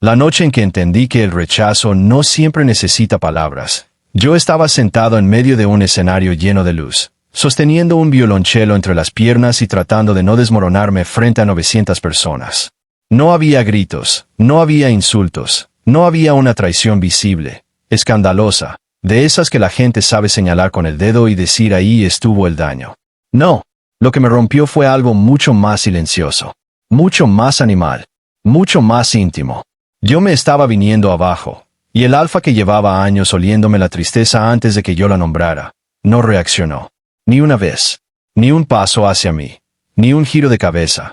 La noche en que entendí que el rechazo no siempre necesita palabras. Yo estaba sentado en medio de un escenario lleno de luz, sosteniendo un violonchelo entre las piernas y tratando de no desmoronarme frente a 900 personas. No había gritos, no había insultos, no había una traición visible, escandalosa, de esas que la gente sabe señalar con el dedo y decir ahí estuvo el daño. No, lo que me rompió fue algo mucho más silencioso, mucho más animal, mucho más íntimo. Yo me estaba viniendo abajo, y el alfa que llevaba años oliéndome la tristeza antes de que yo la nombrara, no reaccionó. Ni una vez, ni un paso hacia mí, ni un giro de cabeza,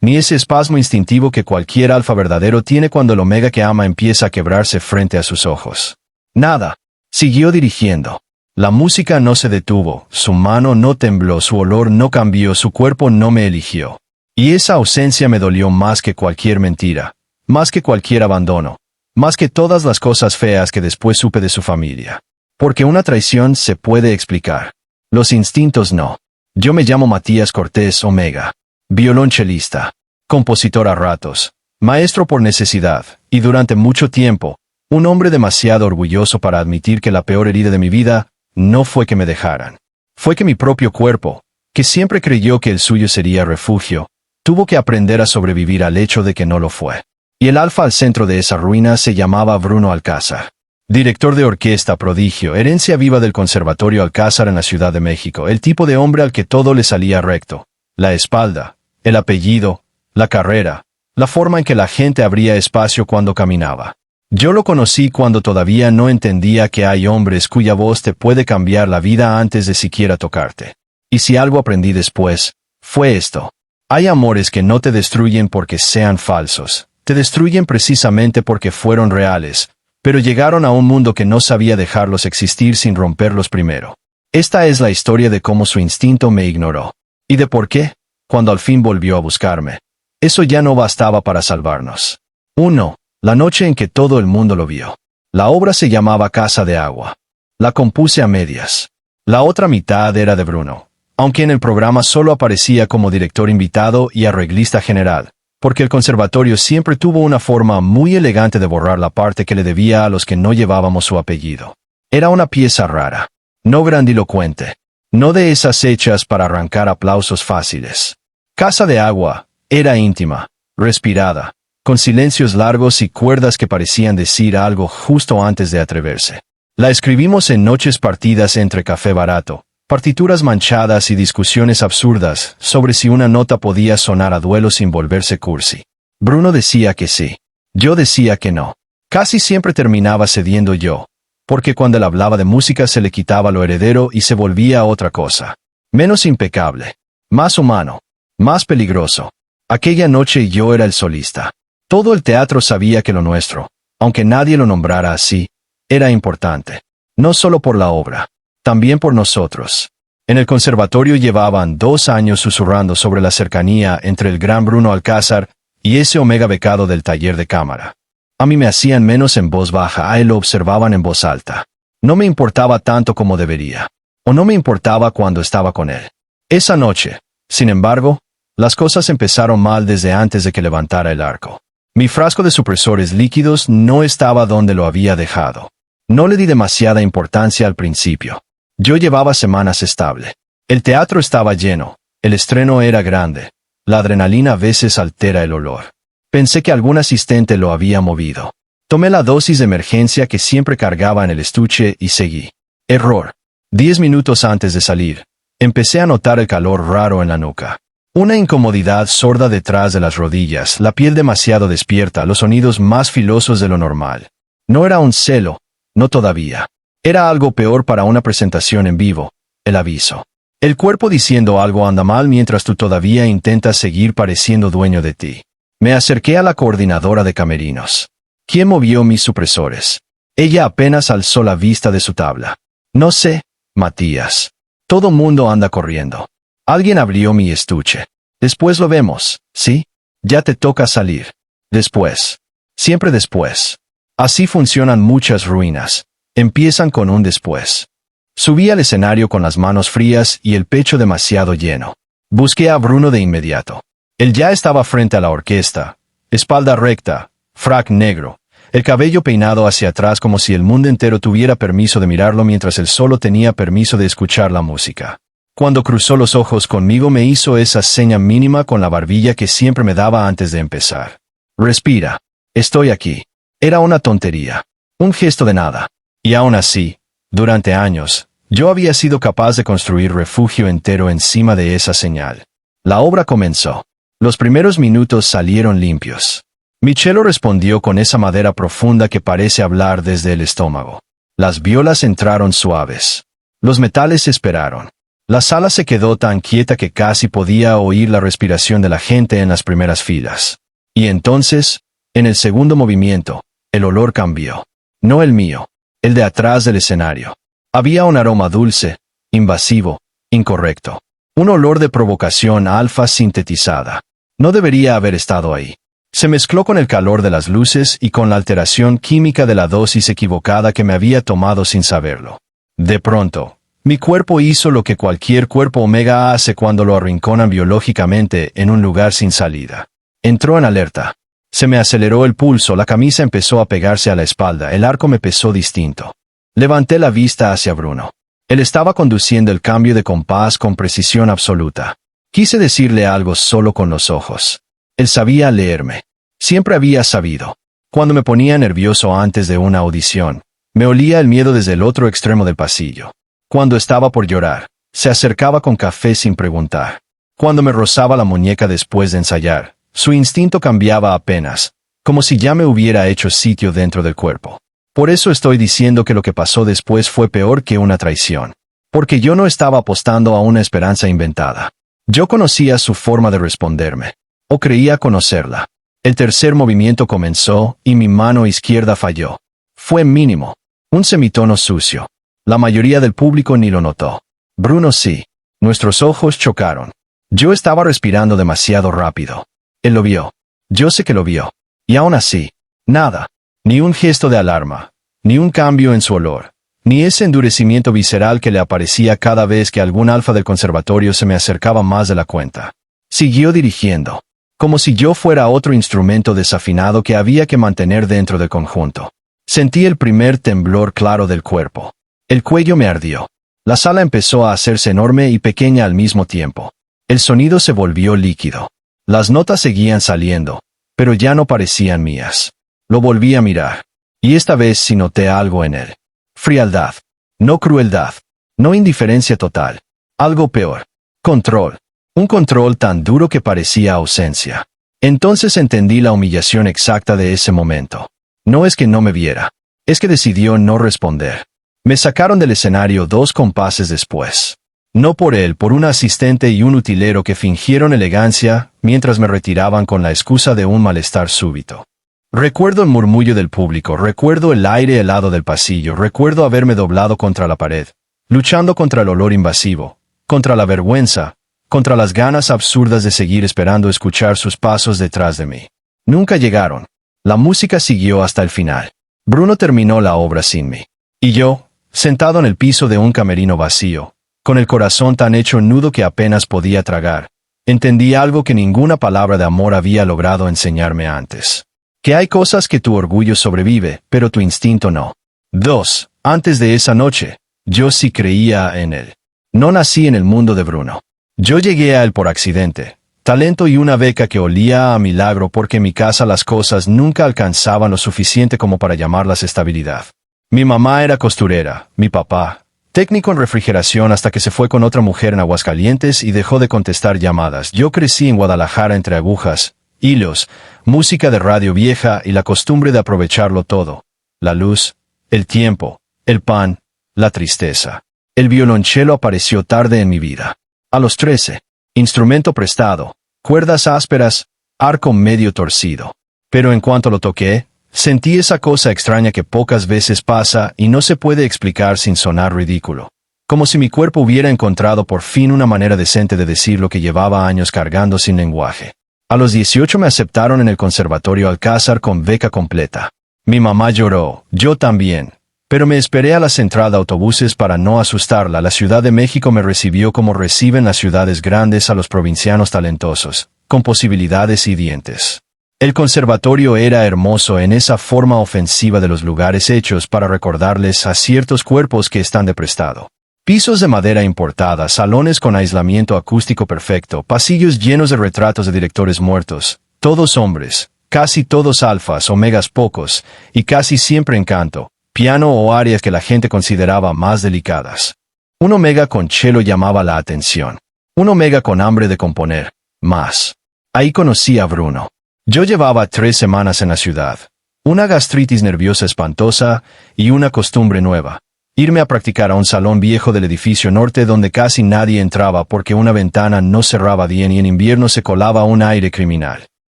ni ese espasmo instintivo que cualquier alfa verdadero tiene cuando el omega que ama empieza a quebrarse frente a sus ojos. Nada. Siguió dirigiendo. La música no se detuvo, su mano no tembló, su olor no cambió, su cuerpo no me eligió. Y esa ausencia me dolió más que cualquier mentira, más que cualquier abandono, más que todas las cosas feas que después supe de su familia. Porque una traición se puede explicar. Los instintos no. Yo me llamo Matías Cortés Omega. Violonchelista. Compositor a ratos. Maestro por necesidad, y durante mucho tiempo, un hombre demasiado orgulloso para admitir que la peor herida de mi vida no fue que me dejaran. Fue que mi propio cuerpo, que siempre creyó que el suyo sería refugio, tuvo que aprender a sobrevivir al hecho de que no lo fue. Y el alfa al centro de esa ruina se llamaba Bruno Alcázar. Director de orquesta prodigio, herencia viva del Conservatorio Alcázar en la Ciudad de México, el tipo de hombre al que todo le salía recto. La espalda, el apellido, la carrera, la forma en que la gente abría espacio cuando caminaba. Yo lo conocí cuando todavía no entendía que hay hombres cuya voz te puede cambiar la vida antes de siquiera tocarte. Y si algo aprendí después, fue esto. Hay amores que no te destruyen porque sean falsos. Te destruyen precisamente porque fueron reales, pero llegaron a un mundo que no sabía dejarlos existir sin romperlos primero. Esta es la historia de cómo su instinto me ignoró. ¿Y de por qué? Cuando al fin volvió a buscarme. Eso ya no bastaba para salvarnos. 1. La noche en que todo el mundo lo vio. La obra se llamaba Casa de Agua. La compuse a medias. La otra mitad era de Bruno, aunque en el programa solo aparecía como director invitado y arreglista general, porque el conservatorio siempre tuvo una forma muy elegante de borrar la parte que le debía a los que no llevábamos su apellido. Era una pieza rara, no grandilocuente, no de esas hechas para arrancar aplausos fáciles. Casa de Agua era íntima, respirada, con silencios largos y cuerdas que parecían decir algo justo antes de atreverse. La escribimos en noches partidas entre café barato, partituras manchadas y discusiones absurdas sobre si una nota podía sonar a duelo sin volverse cursi. Bruno decía que sí. Yo decía que no. Casi siempre terminaba cediendo yo, porque cuando él hablaba de música se le quitaba lo heredero y se volvía otra cosa. Menos impecable. Más humano. Más peligroso. Aquella noche yo era el solista. Todo el teatro sabía que lo nuestro, aunque nadie lo nombrara así, era importante. No solo por la obra. También por nosotros. En el conservatorio llevaban 2 años susurrando sobre la cercanía entre el gran Bruno Alcázar y ese omega becado del taller de cámara. A mí me hacían menos en voz baja, a él lo observaban en voz alta. No me importaba tanto como debería. O no me importaba cuando estaba con él. Esa noche, sin embargo, las cosas empezaron mal desde antes de que levantara el arco. Mi frasco de supresores líquidos no estaba donde lo había dejado. No le di demasiada importancia al principio. Yo llevaba semanas estable. El teatro estaba lleno, el estreno era grande. La adrenalina a veces altera el olor. Pensé que algún asistente lo había movido. Tomé la dosis de emergencia que siempre cargaba en el estuche y seguí. Error. 10 minutos antes de salir, empecé a notar el calor raro en la nuca. Una incomodidad sorda detrás de las rodillas, la piel demasiado despierta, los sonidos más filosos de lo normal. No era un celo, no todavía. Era algo peor para una presentación en vivo, el aviso. El cuerpo diciendo algo anda mal mientras tú todavía intentas seguir pareciendo dueño de ti. Me acerqué a la coordinadora de camerinos. ¿Quién movió mis supresores? Ella apenas alzó la vista de su tabla. No sé, Matías. Todo mundo anda corriendo. Alguien abrió mi estuche. Después lo vemos, ¿sí? Ya te toca salir. Después. Siempre después. Así funcionan muchas ruinas. Empiezan con un después. Subí al escenario con las manos frías y el pecho demasiado lleno. Busqué a Bruno de inmediato. Él ya estaba frente a la orquesta, espalda recta, frac negro, el cabello peinado hacia atrás como si el mundo entero tuviera permiso de mirarlo mientras él solo tenía permiso de escuchar la música. Cuando cruzó los ojos conmigo me hizo esa seña mínima con la barbilla que siempre me daba antes de empezar. Respira. Estoy aquí. Era una tontería. Un gesto de nada. Y aún así, durante años, yo había sido capaz de construir refugio entero encima de esa señal. La obra comenzó. Los primeros minutos salieron limpios. Mi cello respondió con esa madera profunda que parece hablar desde el estómago. Las violas entraron suaves. Los metales esperaron. La sala se quedó tan quieta que casi podía oír la respiración de la gente en las primeras filas. Y entonces, en el segundo movimiento, el olor cambió. No el mío, el de atrás del escenario. Había un aroma dulce, invasivo, incorrecto. Un olor de provocación alfa sintetizada. No debería haber estado ahí. Se mezcló con el calor de las luces y con la alteración química de la dosis equivocada que me había tomado sin saberlo. De pronto, mi cuerpo hizo lo que cualquier cuerpo omega hace cuando lo arrinconan biológicamente en un lugar sin salida. Entró en alerta. Se me aceleró el pulso, la camisa empezó a pegarse a la espalda, el arco me pesó distinto. Levanté la vista hacia Bruno. Él estaba conduciendo el cambio de compás con precisión absoluta. Quise decirle algo solo con los ojos. Él sabía leerme. Siempre había sabido. Cuando me ponía nervioso antes de una audición, me olía el miedo desde el otro extremo del pasillo. Cuando estaba por llorar, se acercaba con café sin preguntar. Cuando me rozaba la muñeca después de ensayar, su instinto cambiaba apenas, como si ya me hubiera hecho sitio dentro del cuerpo. Por eso estoy diciendo que lo que pasó después fue peor que una traición. Porque yo no estaba apostando a una esperanza inventada. Yo conocía su forma de responderme. O creía conocerla. El tercer movimiento comenzó y mi mano izquierda falló. Fue mínimo. Un semitono sucio. La mayoría del público ni lo notó. Bruno sí. Nuestros ojos chocaron. Yo estaba respirando demasiado rápido. Él lo vio. Yo sé que lo vio. Y aún así, nada. Ni un gesto de alarma. Ni un cambio en su olor. Ni ese endurecimiento visceral que le aparecía cada vez que algún alfa del conservatorio se me acercaba más de la cuenta. Siguió dirigiendo. Como si yo fuera otro instrumento desafinado que había que mantener dentro del conjunto. Sentí el primer temblor claro del cuerpo. El cuello me ardió. La sala empezó a hacerse enorme y pequeña al mismo tiempo. El sonido se volvió líquido. Las notas seguían saliendo, pero ya no parecían mías. Lo volví a mirar. Y esta vez sí noté algo en él. Frialdad. No crueldad. No indiferencia total. Algo peor. Control. Un control tan duro que parecía ausencia. Entonces entendí la humillación exacta de ese momento. No es que no me viera. Es que decidió no responder. Me sacaron del escenario 2 compases después. No por él, por un asistente y un utilero que fingieron elegancia mientras me retiraban con la excusa de un malestar súbito. Recuerdo el murmullo del público, recuerdo el aire helado del pasillo, recuerdo haberme doblado contra la pared, luchando contra el olor invasivo, contra la vergüenza, contra las ganas absurdas de seguir esperando escuchar sus pasos detrás de mí. Nunca llegaron. La música siguió hasta el final. Bruno terminó la obra sin mí. Y yo, sentado en el piso de un camerino vacío, con el corazón tan hecho nudo que apenas podía tragar, entendí algo que ninguna palabra de amor había logrado enseñarme antes. Que hay cosas que tu orgullo sobrevive, pero tu instinto no. 2. Antes de esa noche, yo sí creía en él. No nací en el mundo de Bruno. Yo llegué a él por accidente. Talento y una beca que olía a milagro porque en mi casa las cosas nunca alcanzaban lo suficiente como para llamarlas estabilidad. Mi mamá era costurera, mi papá, técnico en refrigeración hasta que se fue con otra mujer en Aguascalientes y dejó de contestar llamadas. Yo crecí en Guadalajara entre agujas, hilos, música de radio vieja y la costumbre de aprovecharlo todo. La luz, el tiempo, el pan, la tristeza. El violonchelo apareció tarde en mi vida. A los 13. Instrumento prestado, cuerdas ásperas, arco medio torcido. Pero en cuanto lo toqué, sentí esa cosa extraña que pocas veces pasa y no se puede explicar sin sonar ridículo. Como si mi cuerpo hubiera encontrado por fin una manera decente de decir lo que llevaba años cargando sin lenguaje. A los 18 me aceptaron en el Conservatorio Alcázar con beca completa. Mi mamá lloró, yo también. Pero me esperé a la central de autobuses para no asustarla. La Ciudad de México me recibió como reciben las ciudades grandes a los provincianos talentosos, con posibilidades y dientes. El conservatorio era hermoso en esa forma ofensiva de los lugares hechos para recordarles a ciertos cuerpos que están de prestado. Pisos de madera importada, salones con aislamiento acústico perfecto, pasillos llenos de retratos de directores muertos, todos hombres, casi todos alfas, omegas pocos, y casi siempre en canto, piano o áreas que la gente consideraba más delicadas. Un omega con cello llamaba la atención. Un omega con hambre de componer, más. Ahí conocí a Bruno. Yo llevaba 3 semanas en la ciudad. Una gastritis nerviosa espantosa y una costumbre nueva. Irme a practicar a un salón viejo del edificio norte donde casi nadie entraba porque una ventana no cerraba bien y en invierno se colaba un aire criminal.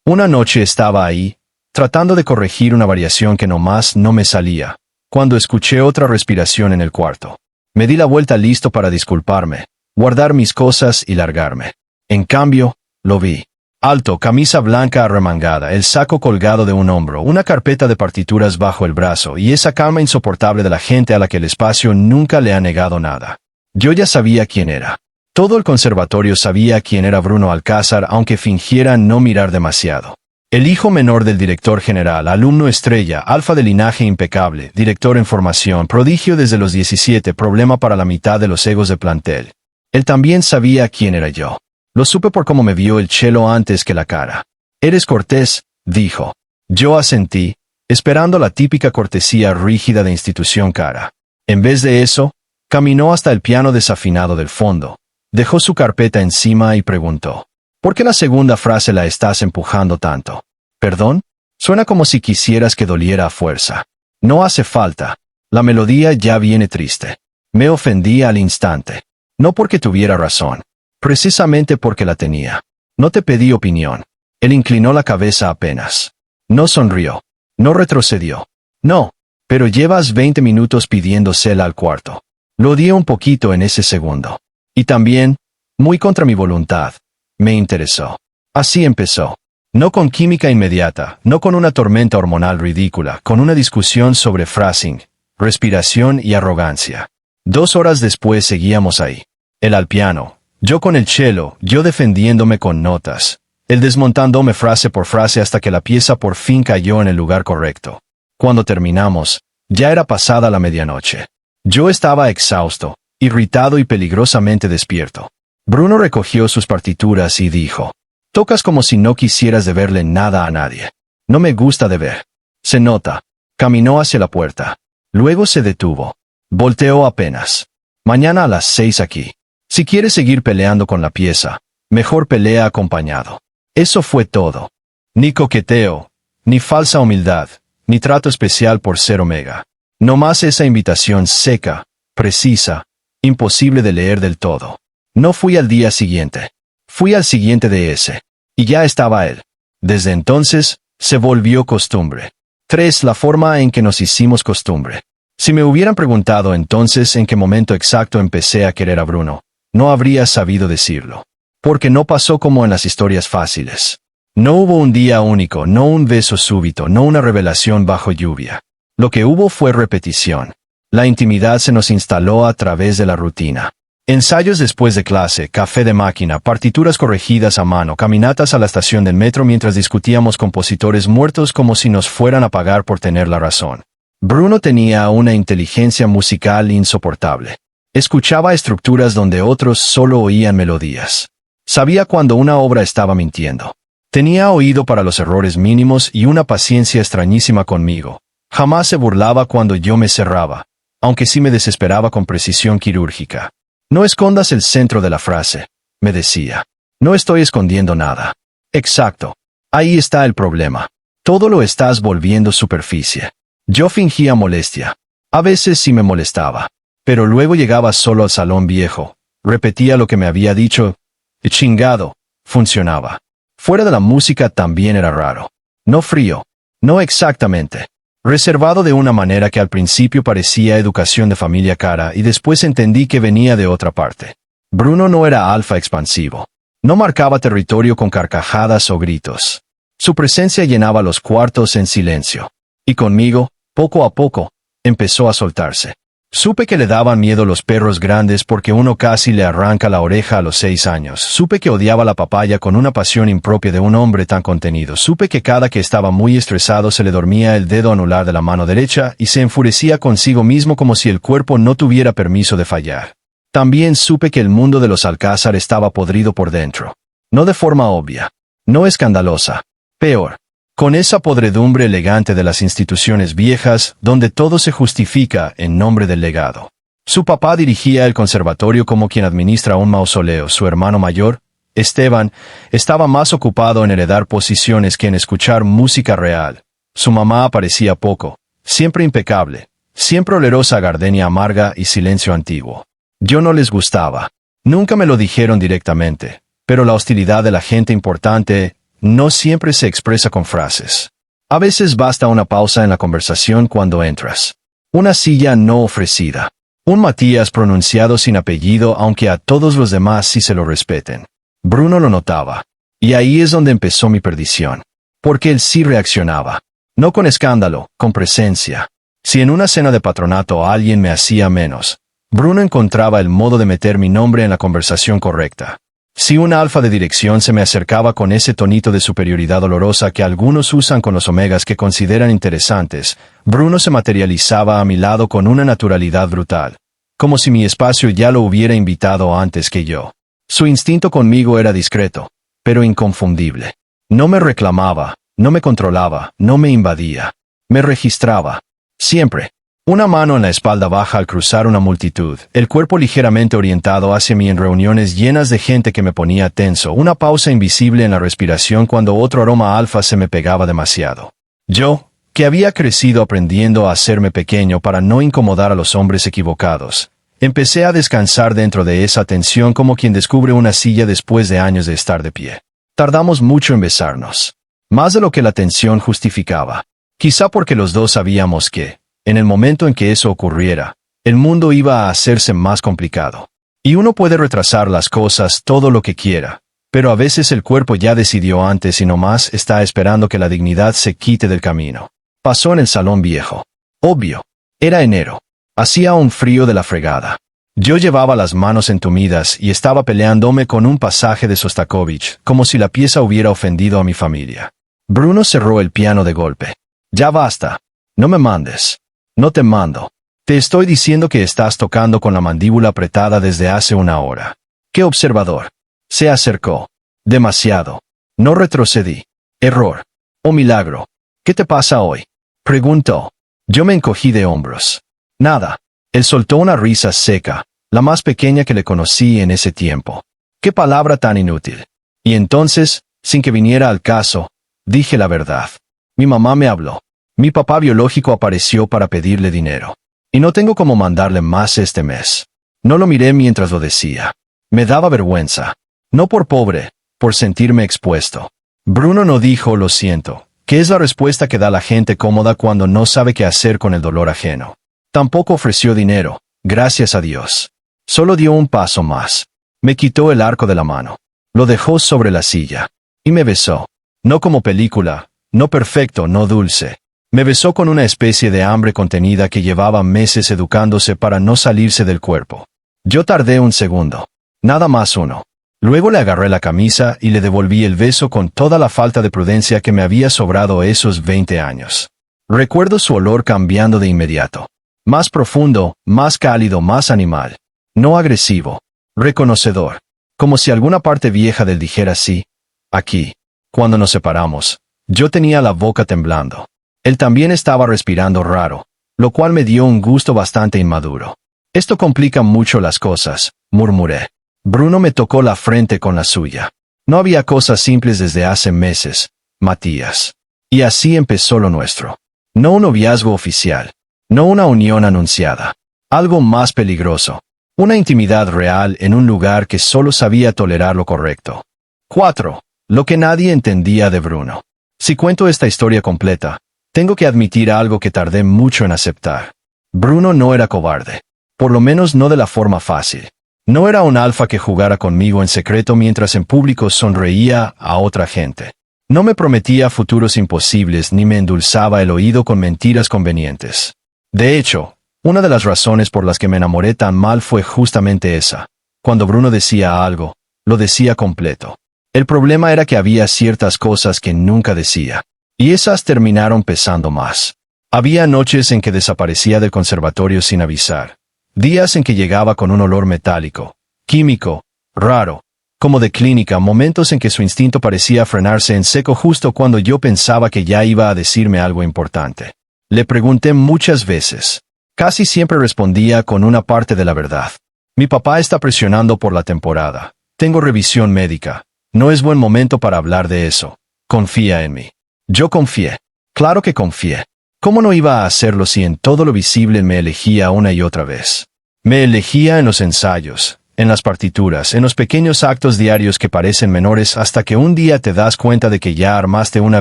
Una noche estaba ahí, tratando de corregir una variación que nomás no me salía, cuando escuché otra respiración en el cuarto. Me di la vuelta listo para disculparme, guardar mis cosas y largarme. En cambio, lo vi. Alto, camisa blanca arremangada, el saco colgado de un hombro, una carpeta de partituras bajo el brazo y esa calma insoportable de la gente a la que el espacio nunca le ha negado nada. Yo ya sabía quién era. Todo el conservatorio sabía quién era Bruno Alcázar, aunque fingiera no mirar demasiado. El hijo menor del director general, alumno estrella, alfa de linaje impecable, director en formación, prodigio desde los 17, problema para la mitad de los egos de plantel. Él también sabía quién era yo. Lo supe por cómo me vio el cello antes que la cara. «Eres cortés», dijo. Yo asentí, esperando la típica cortesía rígida de institución cara. En vez de eso, caminó hasta el piano desafinado del fondo, dejó su carpeta encima y preguntó: «¿Por qué la segunda frase la estás empujando tanto?» «¿Perdón? Suena como si quisieras que doliera a fuerza». «No hace falta. La melodía ya viene triste». Me ofendí al instante. No porque tuviera razón. Precisamente porque la tenía. No te pedí opinión. Él inclinó la cabeza apenas. No sonrió. No retrocedió. No, pero llevas 20 minutos pidiéndosela al cuarto. Lo odié un poquito en ese segundo. Y también, muy contra mi voluntad, me interesó. Así empezó. No con química inmediata, no con una tormenta hormonal ridícula, con una discusión sobre phrasing, respiración y arrogancia. 2 horas después seguíamos ahí. Él al piano. Yo con el cello, yo defendiéndome con notas, él desmontándome frase por frase hasta que la pieza por fin cayó en el lugar correcto. Cuando terminamos, ya era pasada la medianoche. Yo estaba exhausto, irritado y peligrosamente despierto. Bruno recogió sus partituras y dijo: «Tocas como si no quisieras deberle nada a nadie». «No me gusta deber». «Se nota». Caminó hacia la puerta. Luego se detuvo. Volteó apenas. «Mañana a las 6 aquí. Si quieres seguir peleando con la pieza, mejor pelea acompañado». Eso fue todo. Ni coqueteo, ni falsa humildad, ni trato especial por ser omega. No más esa invitación seca, precisa, imposible de leer del todo. No fui al día siguiente. Fui al siguiente de ese. Y ya estaba él. Desde entonces, se volvió costumbre. 3. La forma en que nos hicimos costumbre. Si me hubieran preguntado entonces en qué momento exacto empecé a querer a Bruno, no habría sabido decirlo. Porque no pasó como en las historias fáciles. No hubo un día único, no un beso súbito, no una revelación bajo lluvia. Lo que hubo fue repetición. La intimidad se nos instaló a través de la rutina. Ensayos después de clase, café de máquina, partituras corregidas a mano, caminatas a la estación del metro mientras discutíamos compositores muertos como si nos fueran a pagar por tener la razón. Bruno tenía una inteligencia musical insoportable. Escuchaba estructuras donde otros solo oían melodías. Sabía cuando una obra estaba mintiendo. Tenía oído para los errores mínimos y una paciencia extrañísima conmigo. Jamás se burlaba cuando yo me cerraba, aunque sí me desesperaba con precisión quirúrgica. «No escondas el centro de la frase», me decía. «No estoy escondiendo nada». Exacto. Ahí está el problema. Todo lo estás volviendo superficie. Yo fingía molestia. A veces sí me molestaba. Pero luego llegaba solo al salón viejo, repetía lo que me había dicho, y chingado, funcionaba. Fuera de la música también era raro. No frío. No exactamente. Reservado de una manera que al principio parecía educación de familia cara y después entendí que venía de otra parte. Bruno no era alfa expansivo. No marcaba territorio con carcajadas o gritos. Su presencia llenaba los cuartos en silencio. Y conmigo, poco a poco, empezó a soltarse. Supe que le daban miedo los perros grandes porque uno casi le arranca la oreja a los 6 años. Supe que odiaba la papaya con una pasión impropia de un hombre tan contenido. Supe que cada que estaba muy estresado se le dormía el dedo anular de la mano derecha y se enfurecía consigo mismo como si el cuerpo no tuviera permiso de fallar. También supe que el mundo de los Alcázar estaba podrido por dentro. No de forma obvia. No escandalosa. Peor. Con esa podredumbre elegante de las instituciones viejas, donde todo se justifica en nombre del legado. Su papá dirigía el conservatorio como quien administra un mausoleo. Su hermano mayor, Esteban, estaba más ocupado en heredar posiciones que en escuchar música real. Su mamá aparecía poco, siempre impecable, siempre olerosa a gardenia amarga y silencio antiguo. Yo no les gustaba. Nunca me lo dijeron directamente, pero la hostilidad de la gente importante no siempre se expresa con frases. A veces basta una pausa en la conversación cuando entras. Una silla no ofrecida. Un Matías pronunciado sin apellido aunque a todos los demás sí se lo respeten. Bruno lo notaba. Y ahí es donde empezó mi perdición. Porque él sí reaccionaba. No con escándalo, con presencia. Si en una cena de patronato alguien me hacía menos, Bruno encontraba el modo de meter mi nombre en la conversación correcta. Si un alfa de dirección se me acercaba con ese tonito de superioridad dolorosa que algunos usan con los omegas que consideran interesantes, Bruno se materializaba a mi lado con una naturalidad brutal, como si mi espacio ya lo hubiera invitado antes que yo. Su instinto conmigo era discreto, pero inconfundible. No me reclamaba, no me controlaba, no me invadía. Me registraba. Siempre. Una mano en la espalda baja al cruzar una multitud, el cuerpo ligeramente orientado hacia mí en reuniones llenas de gente que me ponía tenso, una pausa invisible en la respiración cuando otro aroma alfa se me pegaba demasiado. Yo, que había crecido aprendiendo a hacerme pequeño para no incomodar a los hombres equivocados, empecé a descansar dentro de esa tensión como quien descubre una silla después de años de estar de pie. Tardamos mucho en besarnos. Más de lo que la tensión justificaba. Quizá porque los dos sabíamos que, en el momento en que eso ocurriera, el mundo iba a hacerse más complicado. Y uno puede retrasar las cosas todo lo que quiera, pero a veces el cuerpo ya decidió antes y nomás está esperando que la dignidad se quite del camino. Pasó en el salón viejo. Obvio. Era enero. Hacía un frío de la fregada. Yo llevaba las manos entumidas y estaba peleándome con un pasaje de Sostakovich, como si la pieza hubiera ofendido a mi familia. Bruno cerró el piano de golpe. Ya basta. No me mandes. No te mando. Te estoy diciendo que estás tocando con la mandíbula apretada desde hace una hora. ¡Qué observador! Se acercó. Demasiado. No retrocedí. Error. Oh milagro. ¿Qué te pasa hoy? Preguntó. Yo me encogí de hombros. Nada. Él soltó una risa seca, la más pequeña que le conocí en ese tiempo. ¡Qué palabra tan inútil! Y entonces, sin que viniera al caso, dije la verdad. Mi mamá me habló. Mi papá biológico apareció para pedirle dinero. Y no tengo cómo mandarle más este mes. No lo miré mientras lo decía. Me daba vergüenza. No por pobre, por sentirme expuesto. Bruno no dijo lo siento, que es la respuesta que da la gente cómoda cuando no sabe qué hacer con el dolor ajeno. Tampoco ofreció dinero, gracias a Dios. Solo dio un paso más. Me quitó el arco de la mano. Lo dejó sobre la silla. Y me besó. No como película, no perfecto, no dulce. Me besó con una especie de hambre contenida que llevaba meses educándose para no salirse del cuerpo. Yo tardé un segundo. Nada más uno. Luego le agarré la camisa y le devolví el beso con toda la falta de prudencia que me había sobrado esos 20 años. Recuerdo su olor cambiando de inmediato. Más profundo, más cálido, más animal. No agresivo. Reconocedor. Como si alguna parte vieja del dijera sí. Aquí. Cuando nos separamos, yo tenía la boca temblando. Él también estaba respirando raro, lo cual me dio un gusto bastante inmaduro. Esto complica mucho las cosas, murmuré. Bruno me tocó la frente con la suya. No había cosas simples desde hace meses, Matías. Y así empezó lo nuestro. No un noviazgo oficial. No una unión anunciada. Algo más peligroso. Una intimidad real en un lugar que solo sabía tolerar lo correcto. 4. Lo que nadie entendía de Bruno. Si cuento esta historia completa, tengo que admitir algo que tardé mucho en aceptar. Bruno no era cobarde. Por lo menos no de la forma fácil. No era un alfa que jugara conmigo en secreto mientras en público sonreía a otra gente. No me prometía futuros imposibles ni me endulzaba el oído con mentiras convenientes. De hecho, Una de las razones por las que me enamoré tan mal fue justamente esa. Cuando Bruno decía algo, lo decía completo. El problema era que había ciertas cosas que nunca decía. Y esas terminaron pesando más. Había noches en que desaparecía del conservatorio sin avisar. Días en que llegaba con un olor metálico, químico, raro, como de clínica, momentos en que su instinto parecía frenarse en seco justo cuando yo pensaba que ya iba a decirme algo importante. Le pregunté muchas veces. Casi siempre respondía con una parte de la verdad. Mi papá está presionando por la temporada. Tengo revisión médica. No es buen momento para hablar de eso. Confía en mí. Yo confié. Claro que confié. ¿Cómo no iba a hacerlo si en todo lo visible me elegía una y otra vez? Me elegía en los ensayos, en las partituras, en los pequeños actos diarios que parecen menores hasta que un día te das cuenta de que ya armaste una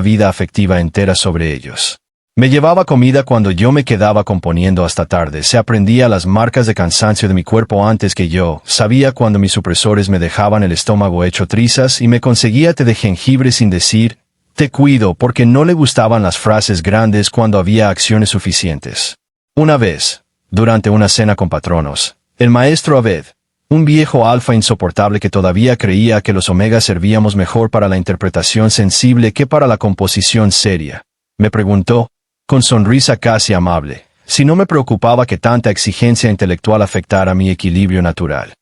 vida afectiva entera sobre ellos. Me llevaba comida cuando yo me quedaba componiendo hasta tarde, se aprendía las marcas de cansancio de mi cuerpo antes que yo, sabía cuando mis supresores me dejaban el estómago hecho trizas y me conseguía té de jengibre sin decir, te cuido, porque no le gustaban las frases grandes cuando había acciones suficientes. Una vez, durante una cena con patronos, el maestro Abed, un viejo alfa insoportable que todavía creía que los omegas servíamos mejor para la interpretación sensible que para la composición seria, me preguntó, con sonrisa casi amable, si no me preocupaba que tanta exigencia intelectual afectara mi equilibrio natural.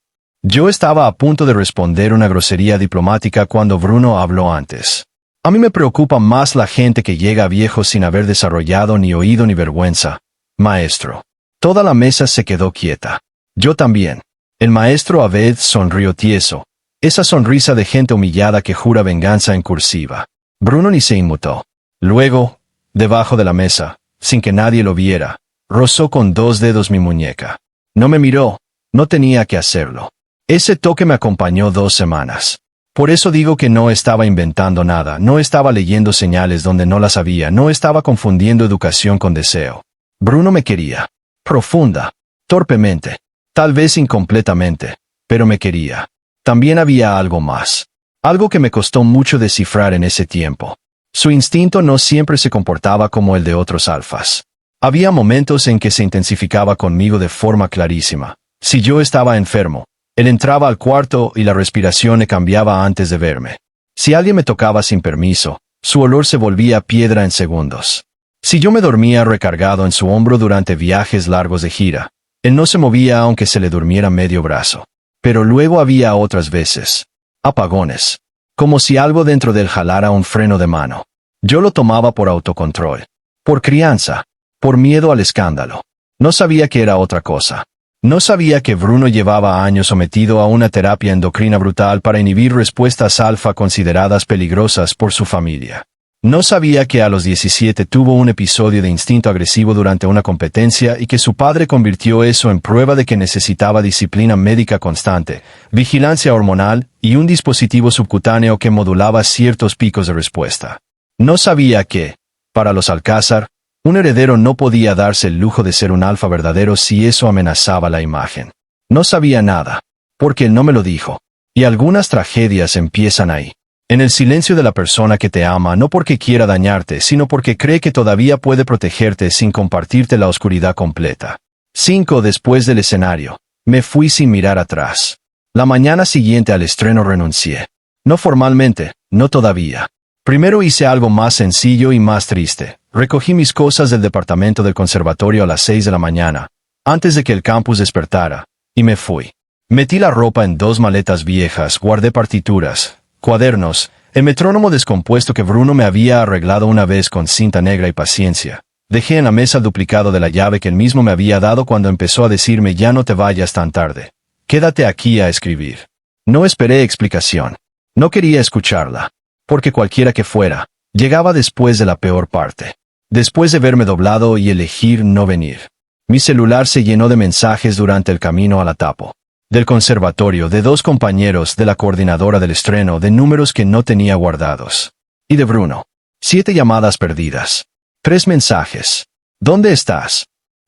Yo estaba a punto de responder una grosería diplomática cuando Bruno habló antes. A mí me preocupa más la gente que llega a viejo sin haber desarrollado ni oído ni vergüenza. Maestro. Toda la mesa se quedó quieta. Yo también. El maestro Abed sonrió tieso. Esa sonrisa de gente humillada que jura venganza en cursiva. Bruno ni se inmutó. Luego, debajo de la mesa, sin que nadie lo viera, rozó con 2 dedos mi muñeca. No me miró. No tenía que hacerlo. Ese toque me acompañó 2 semanas. Por eso digo que no estaba inventando nada, no estaba leyendo señales donde no las había, no estaba confundiendo educación con deseo. Bruno me quería. Profunda. Torpemente. Tal vez incompletamente. Pero me quería. También había algo más. Algo que me costó mucho descifrar en ese tiempo. Su instinto no siempre se comportaba como el de otros alfas. Había momentos en que se intensificaba conmigo de forma clarísima. Si yo estaba enfermo, él entraba al cuarto y la respiración le cambiaba antes de verme. Si alguien me tocaba sin permiso, su olor se volvía piedra en segundos. Si yo me dormía recargado en su hombro durante viajes largos de gira, él no se movía aunque se le durmiera medio brazo. Pero luego había otras veces. Apagones. Como si algo dentro de él jalara un freno de mano. Yo lo tomaba por autocontrol. Por crianza. Por miedo al escándalo. No sabía que era otra cosa. No sabía que Bruno llevaba años sometido a una terapia endocrina brutal para inhibir respuestas alfa consideradas peligrosas por su familia. No sabía que a los 17 tuvo un episodio de instinto agresivo durante una competencia y que su padre convirtió eso en prueba de que necesitaba disciplina médica constante, vigilancia hormonal y un dispositivo subcutáneo que modulaba ciertos picos de respuesta. No sabía que, para los Alcázar, un heredero no podía darse el lujo de ser un alfa verdadero si eso amenazaba la imagen. No sabía nada, porque él no me lo dijo. Y algunas tragedias empiezan ahí. En el silencio de la persona que te ama no porque quiera dañarte, sino porque cree que todavía puede protegerte sin compartirte la oscuridad completa. 5 Después del escenario, me fui sin mirar atrás. La mañana siguiente al estreno renuncié. No formalmente, no todavía. Primero hice algo más sencillo y más triste. Recogí mis cosas del departamento del conservatorio a las 6 de la mañana, antes de que el campus despertara, y me fui. Metí la ropa en 2 maletas viejas, guardé partituras, cuadernos, el metrónomo descompuesto que Bruno me había arreglado una vez con cinta negra y paciencia. Dejé en la mesa el duplicado de la llave que él mismo me había dado cuando empezó a decirme ya no te vayas tan tarde. Quédate aquí a escribir. No esperé explicación. No quería escucharla. Porque cualquiera que fuera, llegaba después de la peor parte. Después de verme doblado y elegir no venir. Mi celular se llenó de mensajes durante el camino a la Tapo. Del conservatorio, de 2 compañeros, de la coordinadora del estreno, de números que no tenía guardados. Y de Bruno. 7 llamadas perdidas. 3 mensajes. ¿Dónde estás?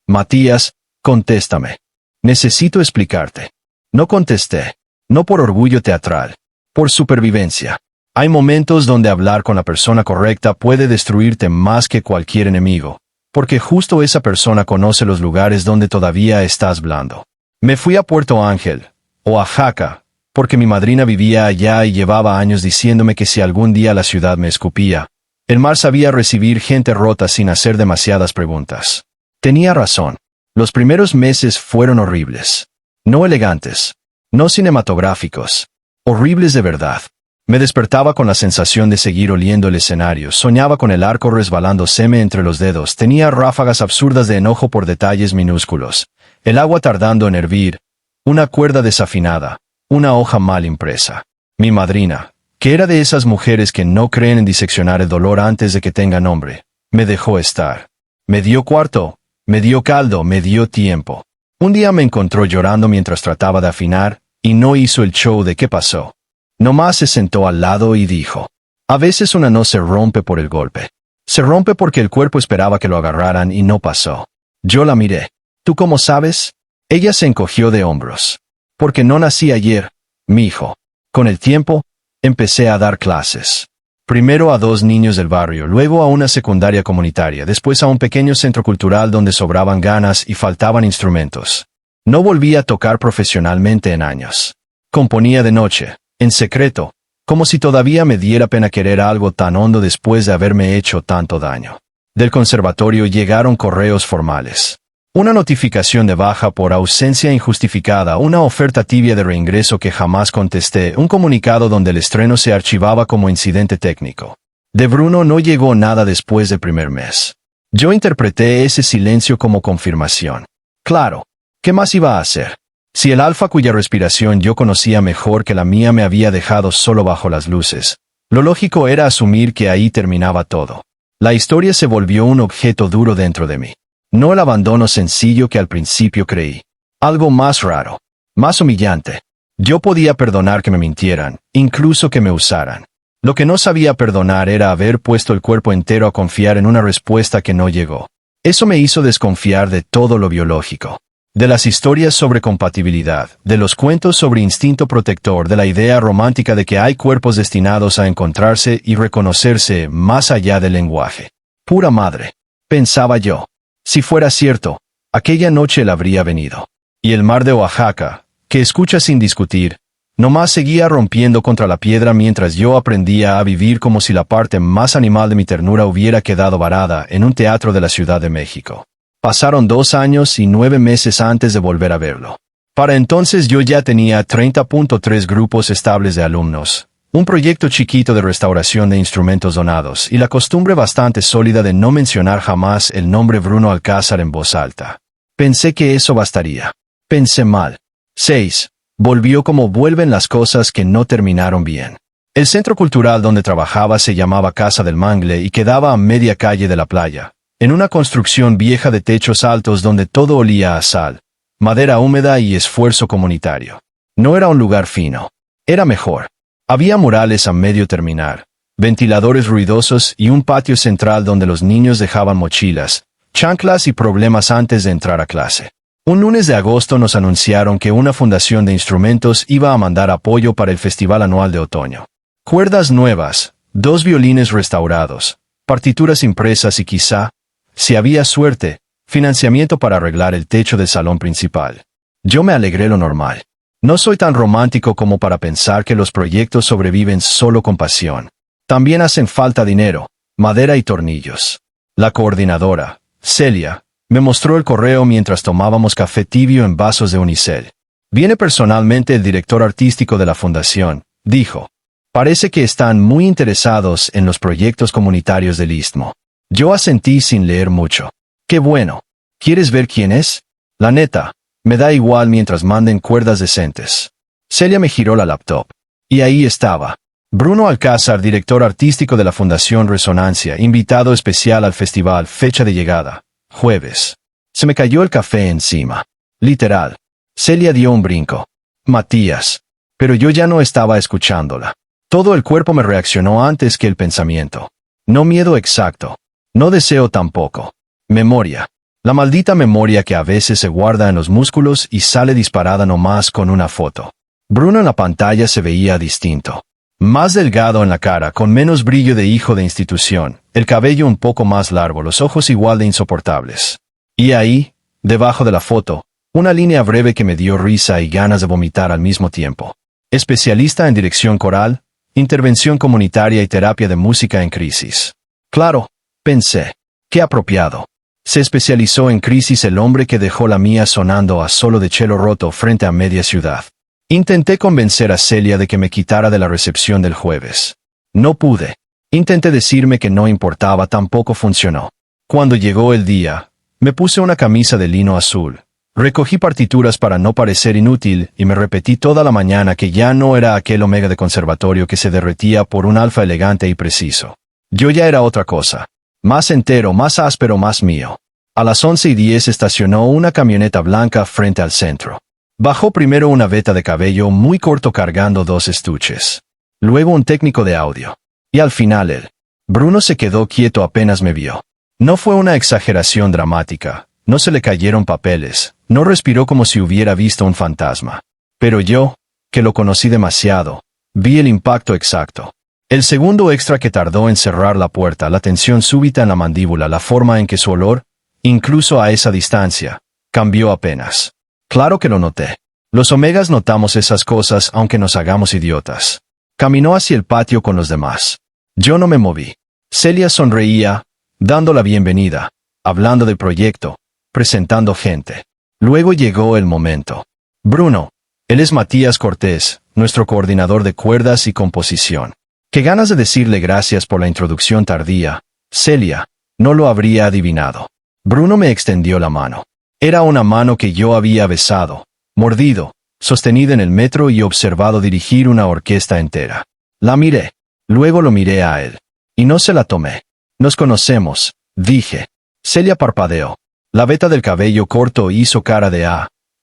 Matías, contéstame. Necesito explicarte. No contesté. No por orgullo teatral. Por supervivencia. Hay momentos donde hablar con la persona correcta puede destruirte más que cualquier enemigo. porque justo esa persona conoce los lugares donde todavía estás blando. Me fui a Puerto Ángel, Oaxaca, porque mi madrina vivía allá y llevaba años diciéndome que si algún día la ciudad me escupía, el mar sabía recibir gente rota sin hacer demasiadas preguntas. Tenía razón. Los primeros meses fueron horribles. No elegantes. No cinematográficos. Horribles de verdad. Me despertaba con la sensación de seguir oliendo el escenario, soñaba con el arco resbalándoseme entre los dedos, tenía ráfagas absurdas de enojo por detalles minúsculos, el agua tardando en hervir, una cuerda desafinada, una hoja mal impresa. Mi madrina, que era de esas mujeres que no creen en diseccionar el dolor antes de que tenga nombre, me dejó estar. Me dio cuarto, me dio caldo, me dio tiempo. Un día me encontró llorando mientras trataba de afinar, y no hizo el show de qué pasó. Nomás se sentó al lado y dijo, a veces una no se rompe por el golpe. Se rompe porque el cuerpo esperaba que lo agarraran y no pasó. Yo la miré. ¿Tú cómo sabes? Ella se encogió de hombros. Porque no nací ayer, mijo. Con el tiempo, empecé a dar clases. Primero a 2 niños del barrio, luego a una secundaria comunitaria, después a un pequeño centro cultural donde sobraban ganas y faltaban instrumentos. No volví a tocar profesionalmente en años. Componía de noche, en secreto, como si todavía me diera pena querer algo tan hondo después de haberme hecho tanto daño. Del conservatorio llegaron correos formales. Una notificación de baja por ausencia injustificada, una oferta tibia de reingreso que jamás contesté, un comunicado donde el estreno se archivaba como incidente técnico. De Bruno no llegó nada después del primer mes. Yo interpreté ese silencio como confirmación. Claro, ¿qué más iba a hacer? Si el alfa cuya respiración yo conocía mejor que la mía me había dejado solo bajo las luces, lo lógico era asumir que ahí terminaba todo. La historia se volvió un objeto duro dentro de mí. No el abandono sencillo que al principio creí. Algo más raro. Más humillante. Yo podía perdonar que me mintieran, incluso que me usaran. Lo que no sabía perdonar era haber puesto el cuerpo entero a confiar en una respuesta que no llegó. Eso me hizo desconfiar de todo lo biológico. De las historias sobre compatibilidad, de los cuentos sobre instinto protector, de la idea romántica de que hay cuerpos destinados a encontrarse y reconocerse más allá del lenguaje. Pura madre. Pensaba yo. Si fuera cierto, aquella noche él habría venido. Y el mar de Oaxaca, que escucha sin discutir, nomás seguía rompiendo contra la piedra mientras yo aprendía a vivir como si la parte más animal de mi ternura hubiera quedado varada en un teatro de la Ciudad de México. Pasaron 2 años y 9 meses antes de volver a verlo. Para entonces yo ya tenía 30.3 grupos estables de alumnos, un proyecto chiquito de restauración de instrumentos donados y la costumbre bastante sólida de no mencionar jamás el nombre Bruno Alcázar en voz alta. Pensé que eso bastaría. Pensé mal. 6. Volvió como vuelven las cosas que no terminaron bien. El centro cultural donde trabajaba se llamaba Casa del Mangle y quedaba a media calle de la playa, en una construcción vieja de techos altos donde todo olía a sal, madera húmeda y esfuerzo comunitario. No era un lugar fino. Era mejor. Había murales a medio terminar, ventiladores ruidosos y un patio central donde los niños dejaban mochilas, chanclas y problemas antes de entrar a clase. Un lunes de agosto nos anunciaron que una fundación de instrumentos iba a mandar apoyo para el festival anual de otoño. Cuerdas nuevas, 2 violines restaurados, partituras impresas y quizá, si había suerte, financiamiento para arreglar el techo del salón principal. Yo me alegré lo normal. No soy tan romántico como para pensar que los proyectos sobreviven solo con pasión. También hacen falta dinero, madera y tornillos. La coordinadora, Celia, me mostró el correo mientras tomábamos café tibio en vasos de unicel. Viene personalmente el director artístico de la fundación, dijo. Parece que están muy interesados en los proyectos comunitarios del Istmo. Yo asentí sin leer mucho. Qué bueno. ¿Quieres ver quién es? La neta, me da igual mientras manden cuerdas decentes. Celia me giró la laptop. Y ahí estaba. Bruno Alcázar, director artístico de la Fundación Resonancia, invitado especial al festival, fecha de llegada, jueves. Se me cayó el café encima. Literal. Celia dio un brinco. Matías. Pero yo ya no estaba escuchándola. Todo el cuerpo me reaccionó antes que el pensamiento. No miedo exacto. No deseo tampoco. Memoria. La maldita memoria que a veces se guarda en los músculos y sale disparada nomás con una foto. Bruno en la pantalla se veía distinto. Más delgado en la cara, con menos brillo de hijo de institución, el cabello un poco más largo, los ojos igual de insoportables. Y ahí, debajo de la foto, una línea breve que me dio risa y ganas de vomitar al mismo tiempo. Especialista en dirección coral, intervención comunitaria y terapia de música en crisis. Claro, pensé. Qué apropiado. Se especializó en crisis el hombre que dejó la mía sonando a solo de cello roto frente a media ciudad. Intenté convencer a Celia de que me quitara de la recepción del jueves. No pude. Intenté decirme que no importaba, tampoco funcionó. Cuando llegó el día, me puse una camisa de lino azul. Recogí partituras para no parecer inútil y me repetí toda la mañana que ya no era aquel Omega de conservatorio que se derretía por un alfa elegante y preciso. Yo ya era otra cosa. Más entero, más áspero, más mío. A las 11:10 estacionó una camioneta blanca frente al centro. Bajó primero una veta de cabello muy corto cargando 2 estuches. Luego un técnico de audio. Y al final él. Bruno se quedó quieto apenas me vio. No fue una exageración dramática. No se le cayeron papeles. No respiró como si hubiera visto un fantasma. Pero yo, que lo conocí demasiado, vi el impacto exacto. El segundo extra que tardó en cerrar la puerta, la tensión súbita en la mandíbula, la forma en que su olor, incluso a esa distancia, cambió apenas. Claro que lo noté. Los Omegas notamos esas cosas aunque nos hagamos idiotas. Caminó hacia el patio con los demás. Yo no me moví. Celia sonreía, dando la bienvenida, hablando del proyecto, presentando gente. Luego llegó el momento. Bruno, él es Matías Cortés, nuestro coordinador de cuerdas y composición. Qué ganas de decirle gracias por la introducción tardía. Celia, no lo habría adivinado. Bruno me extendió la mano. Era una mano que yo había besado, mordido, sostenida en el metro y observado dirigir una orquesta entera. La miré. Luego lo miré a él. Y no se la tomé. Nos conocemos, dije. Celia parpadeó. La veta del cabello corto hizo cara de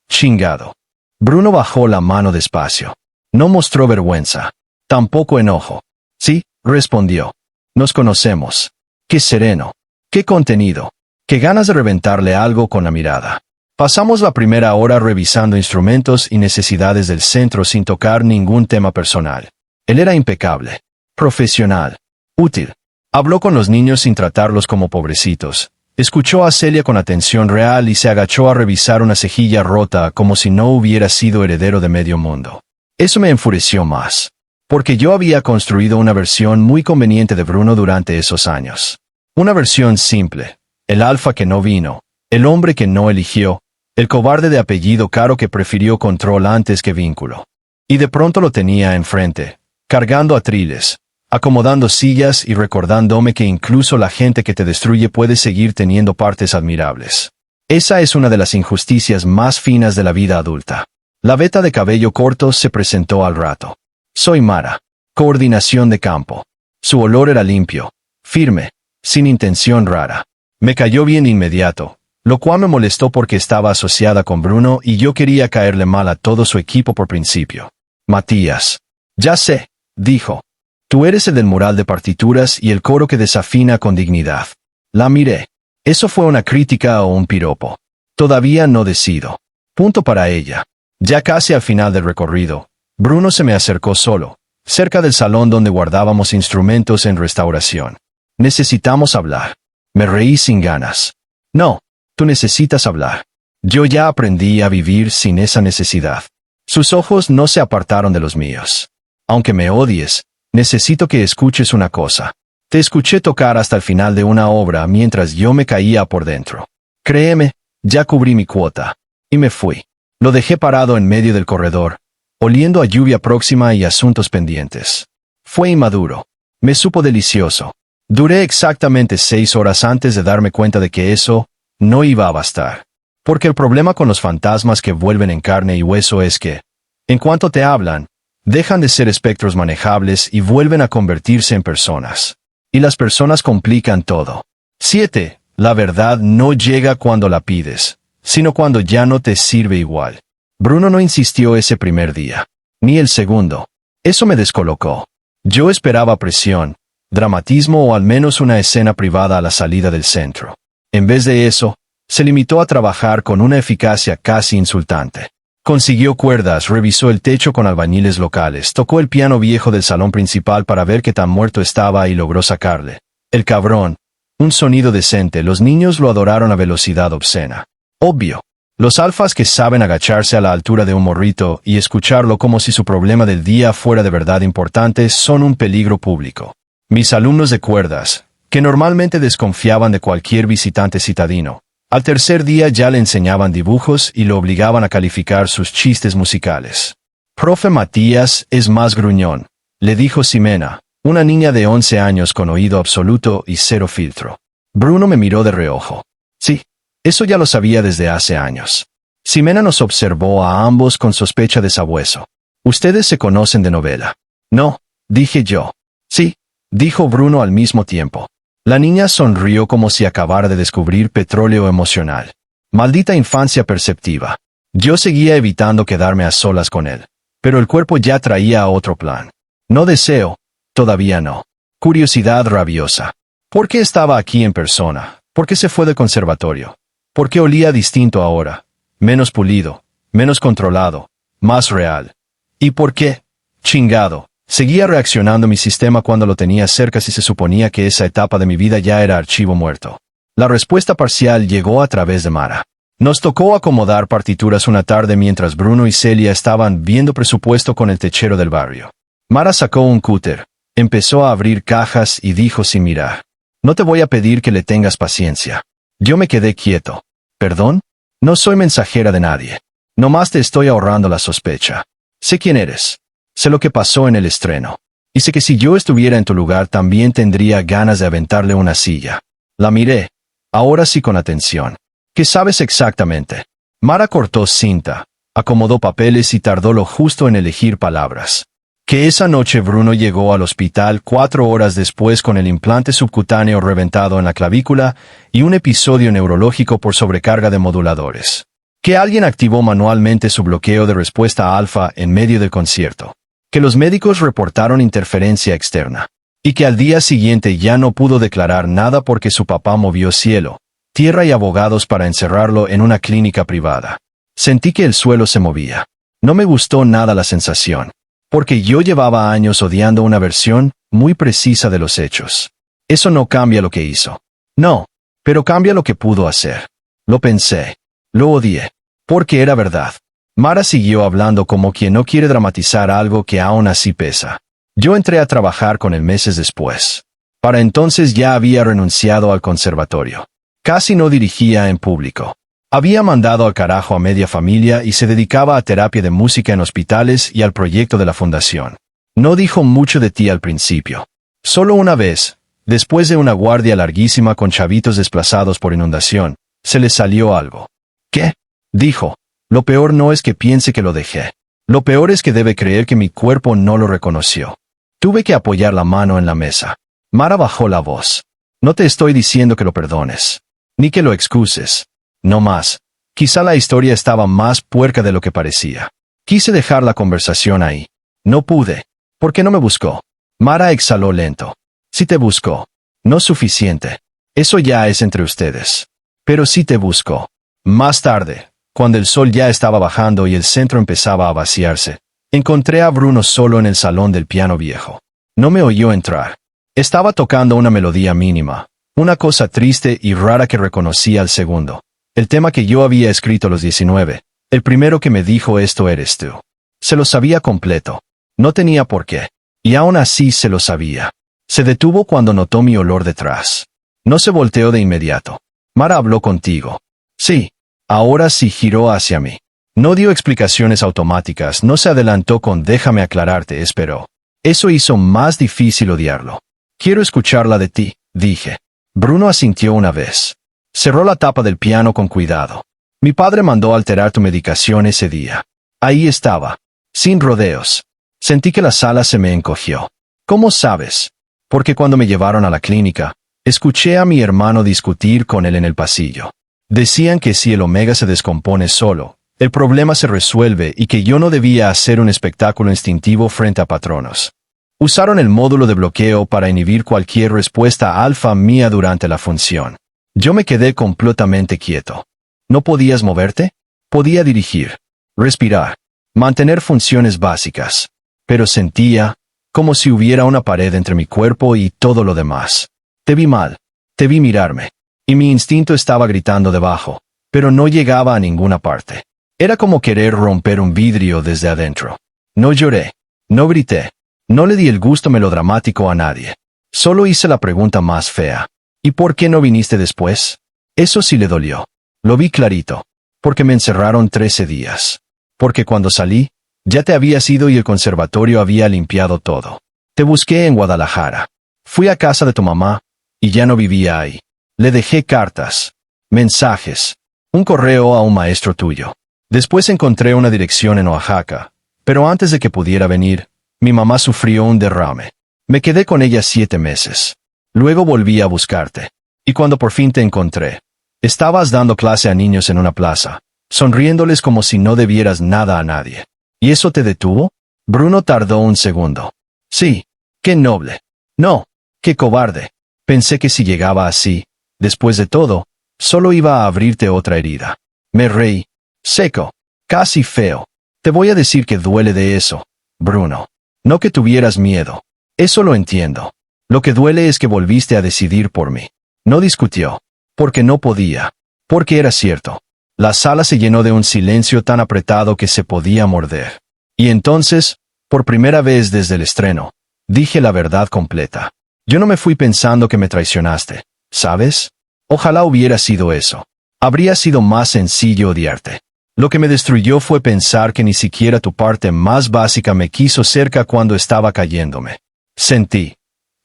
chingado. Bruno bajó la mano despacio. No mostró vergüenza. Tampoco enojo. Sí, respondió. Nos conocemos. Qué sereno. Qué contenido. Qué ganas de reventarle algo con la mirada. Pasamos la primera hora revisando instrumentos y necesidades del centro sin tocar ningún tema personal. Él era impecable. Profesional. Útil. Habló con los niños sin tratarlos como pobrecitos. Escuchó a Celia con atención real y se agachó a revisar una cejilla rota como si no hubiera sido heredero de medio mundo. Eso me enfureció más. Porque yo había construido una versión muy conveniente de Bruno durante esos años. Una versión simple. El alfa que no vino. El hombre que no eligió. El cobarde de apellido caro que prefirió control antes que vínculo. Y de pronto lo tenía enfrente, cargando atriles, acomodando sillas y recordándome que incluso la gente que te destruye puede seguir teniendo partes admirables. Esa es una de las injusticias más finas de la vida adulta. La veta de cabello corto se presentó al rato. Soy Mara. Coordinación de campo. Su olor era limpio, firme, sin intención rara. Me cayó bien de inmediato, lo cual me molestó porque estaba asociada con Bruno y yo quería caerle mal a todo su equipo por principio. Matías. Ya sé, dijo. Tú eres el del mural de partituras y el coro que desafina con dignidad. La miré. ¿Eso fue una crítica o un piropo? Todavía no decido. Punto para ella. Ya casi al final del recorrido, Bruno se me acercó solo, cerca del salón donde guardábamos instrumentos en restauración. Necesitamos hablar. Me reí sin ganas. No, tú necesitas hablar. Yo ya aprendí a vivir sin esa necesidad. Sus ojos no se apartaron de los míos. Aunque me odies, necesito que escuches una cosa. Te escuché tocar hasta el final de una obra mientras yo me caía por dentro. Créeme, ya cubrí mi cuota. Y me fui. Lo dejé parado en medio del corredor, oliendo a lluvia próxima y asuntos pendientes. Fue inmaduro. Me supo delicioso. Duré exactamente 6 horas antes de darme cuenta de que eso no iba a bastar. Porque el problema con los fantasmas que vuelven en carne y hueso es que, en cuanto te hablan, dejan de ser espectros manejables y vuelven a convertirse en personas. Y las personas complican todo. 7. La verdad no llega cuando la pides, sino cuando ya no te sirve igual. Bruno no insistió ese primer día. Ni el segundo. Eso me descolocó. Yo esperaba presión, dramatismo o al menos una escena privada a la salida del centro. En vez de eso, se limitó a trabajar con una eficacia casi insultante. Consiguió cuerdas, revisó el techo con albañiles locales, tocó el piano viejo del salón principal para ver qué tan muerto estaba y logró sacarle. El cabrón. Un sonido decente, los niños lo adoraron a velocidad obscena. Obvio. Los alfas que saben agacharse a la altura de un morrito y escucharlo como si su problema del día fuera de verdad importante son un peligro público. Mis alumnos de cuerdas, que normalmente desconfiaban de cualquier visitante citadino, al tercer día ya le enseñaban dibujos y lo obligaban a calificar sus chistes musicales. Profe Matías es más gruñón, le dijo Ximena, una niña de 11 años con oído absoluto y cero filtro. Bruno me miró de reojo. Sí, eso ya lo sabía desde hace años. Ximena nos observó a ambos con sospecha de sabueso. ¿Ustedes se conocen de novela? No, dije yo. Sí, dijo Bruno al mismo tiempo. La niña sonrió como si acabara de descubrir petróleo emocional. Maldita infancia perceptiva. Yo seguía evitando quedarme a solas con él. Pero el cuerpo ya traía otro plan. No deseo, todavía no. Curiosidad rabiosa. ¿Por qué estaba aquí en persona? ¿Por qué se fue del conservatorio? ¿Por qué olía distinto ahora? Menos pulido, menos controlado, más real. ¿Y por qué? Chingado. Seguía reaccionando mi sistema cuando lo tenía cerca si se suponía que esa etapa de mi vida ya era archivo muerto. La respuesta parcial llegó a través de Mara. Nos tocó acomodar partituras una tarde mientras Bruno y Celia estaban viendo presupuesto con el techero del barrio. Mara sacó un cúter, empezó a abrir cajas y dijo sin mirar. No te voy a pedir que le tengas paciencia. Yo me quedé quieto. ¿Perdón? No soy mensajera de nadie. Nomás te estoy ahorrando la sospecha. Sé quién eres. Sé lo que pasó en el estreno. Y sé que si yo estuviera en tu lugar también tendría ganas de aventarle una silla. La miré. Ahora sí con atención. ¿Qué sabes exactamente? Mara cortó cinta, acomodó papeles y tardó lo justo en elegir palabras. Que esa noche Bruno llegó al hospital 4 horas después con el implante subcutáneo reventado en la clavícula y un episodio neurológico por sobrecarga de moduladores. Que alguien activó manualmente su bloqueo de respuesta alfa en medio del concierto. Que los médicos reportaron interferencia externa. Y que al día siguiente ya no pudo declarar nada porque su papá movió cielo, tierra y abogados para encerrarlo en una clínica privada. Sentí que el suelo se movía. No me gustó nada la sensación. Porque yo llevaba años odiando una versión muy precisa de los hechos. Eso no cambia lo que hizo. No, pero cambia lo que pudo hacer. Lo pensé. Lo odié. Porque era verdad. Mara siguió hablando como quien no quiere dramatizar algo que aún así pesa. Yo entré a trabajar con él meses después. Para entonces ya había renunciado al conservatorio. Casi no dirigía en público. Había mandado al carajo a media familia y se dedicaba a terapia de música en hospitales y al proyecto de la fundación. No dijo mucho de ti al principio. Solo una vez, después de una guardia larguísima con chavitos desplazados por inundación, se le salió algo. ¿Qué? Dijo. Lo peor no es que piense que lo dejé. Lo peor es que debe creer que mi cuerpo no lo reconoció. Tuve que apoyar la mano en la mesa. Mara bajó la voz. No te estoy diciendo que lo perdones. Ni que lo excuses. No más. Quizá la historia estaba más puerca de lo que parecía. Quise dejar la conversación ahí. No pude. ¿Por qué no me buscó? Mara exhaló lento. Sí te buscó. No suficiente. Eso ya es entre ustedes. Pero sí te buscó. Más tarde, cuando el sol ya estaba bajando y el centro empezaba a vaciarse, encontré a Bruno solo en el salón del piano viejo. No me oyó entrar. Estaba tocando una melodía mínima, una cosa triste y rara que reconocí al segundo. El tema que yo había escrito a los 19. El primero que me dijo esto eres tú. Se lo sabía completo. No tenía por qué. Y aún así se lo sabía. Se detuvo cuando notó mi olor detrás. No se volteó de inmediato. Mara habló contigo. Sí. Ahora sí giró hacia mí. No dio explicaciones automáticas, no se adelantó con déjame aclararte, esperó. Eso hizo más difícil odiarlo. Quiero escucharla de ti, dije. Bruno asintió una vez. Cerró la tapa del piano con cuidado. Mi padre mandó alterar tu medicación ese día. Ahí estaba. Sin rodeos. Sentí que la sala se me encogió. ¿Cómo sabes? Porque cuando me llevaron a la clínica, escuché a mi hermano discutir con él en el pasillo. Decían que si el omega se descompone solo, el problema se resuelve y que yo no debía hacer un espectáculo instintivo frente a patronos. Usaron el módulo de bloqueo para inhibir cualquier respuesta alfa mía durante la función. Yo me quedé completamente quieto. ¿No podías moverte? Podía dirigir. respirar, mantener funciones básicas. Pero sentía como si hubiera una pared entre mi cuerpo y todo lo demás. Te vi mal, te vi mirarme, y mi instinto estaba gritando debajo, pero no llegaba a ninguna parte. Era como querer romper un vidrio desde adentro. No lloré, no grité, no le di el gusto melodramático a nadie. Solo hice la pregunta más fea. ¿Y por qué no viniste después? Eso sí le dolió. Lo vi clarito. Porque me encerraron 13 días. Porque cuando salí, ya te habías ido y el conservatorio había limpiado todo. Te busqué en Guadalajara. Fui a casa de tu mamá, y ya no vivía ahí. Le dejé cartas, mensajes, un correo a un maestro tuyo. Después encontré una dirección en Oaxaca, pero antes de que pudiera venir, mi mamá sufrió un derrame. Me quedé con ella 7 meses. Luego volví a buscarte. Y cuando por fin te encontré, estabas dando clase a niños en una plaza, sonriéndoles como si no debieras nada a nadie. ¿Y eso te detuvo? Bruno tardó un segundo. Sí, qué noble. No, qué cobarde. Pensé que si llegaba así, después de todo, solo iba a abrirte otra herida. Me reí. Seco. Casi feo. Te voy a decir que duele de eso, Bruno. No que tuvieras miedo. Eso lo entiendo. Lo que duele es que volviste a decidir por mí. No discutió. Porque no podía. Porque era cierto. La sala se llenó de un silencio tan apretado que se podía morder. Y entonces, por primera vez desde el estreno, dije la verdad completa. Yo no me fui pensando que me traicionaste, ¿sabes? Ojalá hubiera sido eso. Habría sido más sencillo odiarte. Lo que me destruyó fue pensar que ni siquiera tu parte más básica me quiso cerca cuando estaba cayéndome. Sentí.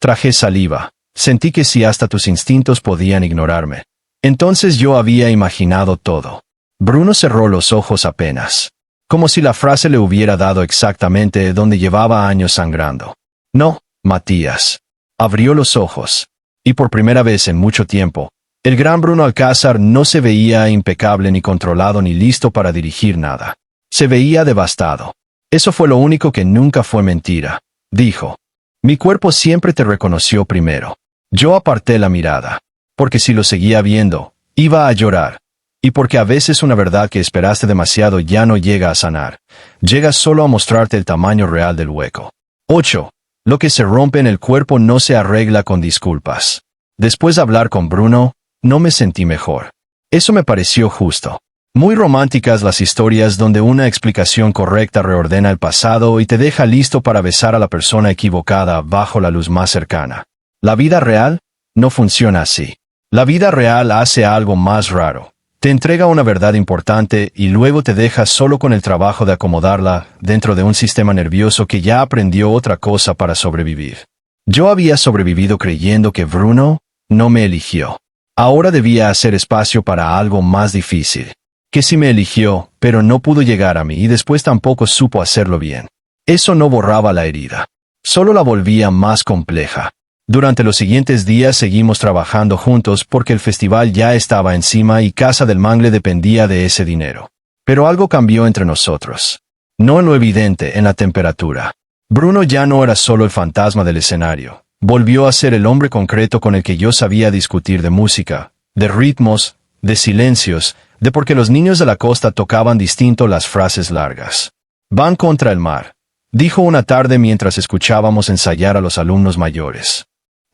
Traje saliva. Sentí que si hasta tus instintos podían ignorarme. Entonces yo había imaginado todo. Bruno cerró los ojos apenas. Como si la frase le hubiera dado exactamente donde llevaba años sangrando. No, Matías. Abrió los ojos. Y por primera vez en mucho tiempo, el gran Bruno Alcázar no se veía impecable ni controlado ni listo para dirigir nada. Se veía devastado. Eso fue lo único que nunca fue mentira, dijo. Mi cuerpo siempre te reconoció primero. Yo aparté la mirada. Porque si lo seguía viendo, iba a llorar. Y porque a veces una verdad que esperaste demasiado ya no llega a sanar. Llega solo a mostrarte el tamaño real del hueco. 8. Lo que se rompe en el cuerpo no se arregla con disculpas. Después de hablar con Bruno, no me sentí mejor. Eso me pareció justo. Muy románticas las historias donde una explicación correcta reordena el pasado y te deja listo para besar a la persona equivocada bajo la luz más cercana. La vida real no funciona así. La vida real hace algo más raro. Te entrega una verdad importante y luego te deja solo con el trabajo de acomodarla dentro de un sistema nervioso que ya aprendió otra cosa para sobrevivir. Yo había sobrevivido creyendo que Bruno no me eligió. Ahora debía hacer espacio para algo más difícil. Que sí me eligió, pero no pudo llegar a mí y después tampoco supo hacerlo bien. Eso no borraba la herida. Solo la volvía más compleja. Durante los siguientes días seguimos trabajando juntos porque el festival ya estaba encima y Casa del Mangle dependía de ese dinero. Pero algo cambió entre nosotros. No en lo evidente, en la temperatura. Bruno ya no era solo el fantasma del escenario. Volvió a ser el hombre concreto con el que yo sabía discutir de música, de ritmos, de silencios, de por qué los niños de la costa tocaban distinto las frases largas. Van contra el mar, dijo una tarde mientras escuchábamos ensayar a los alumnos mayores.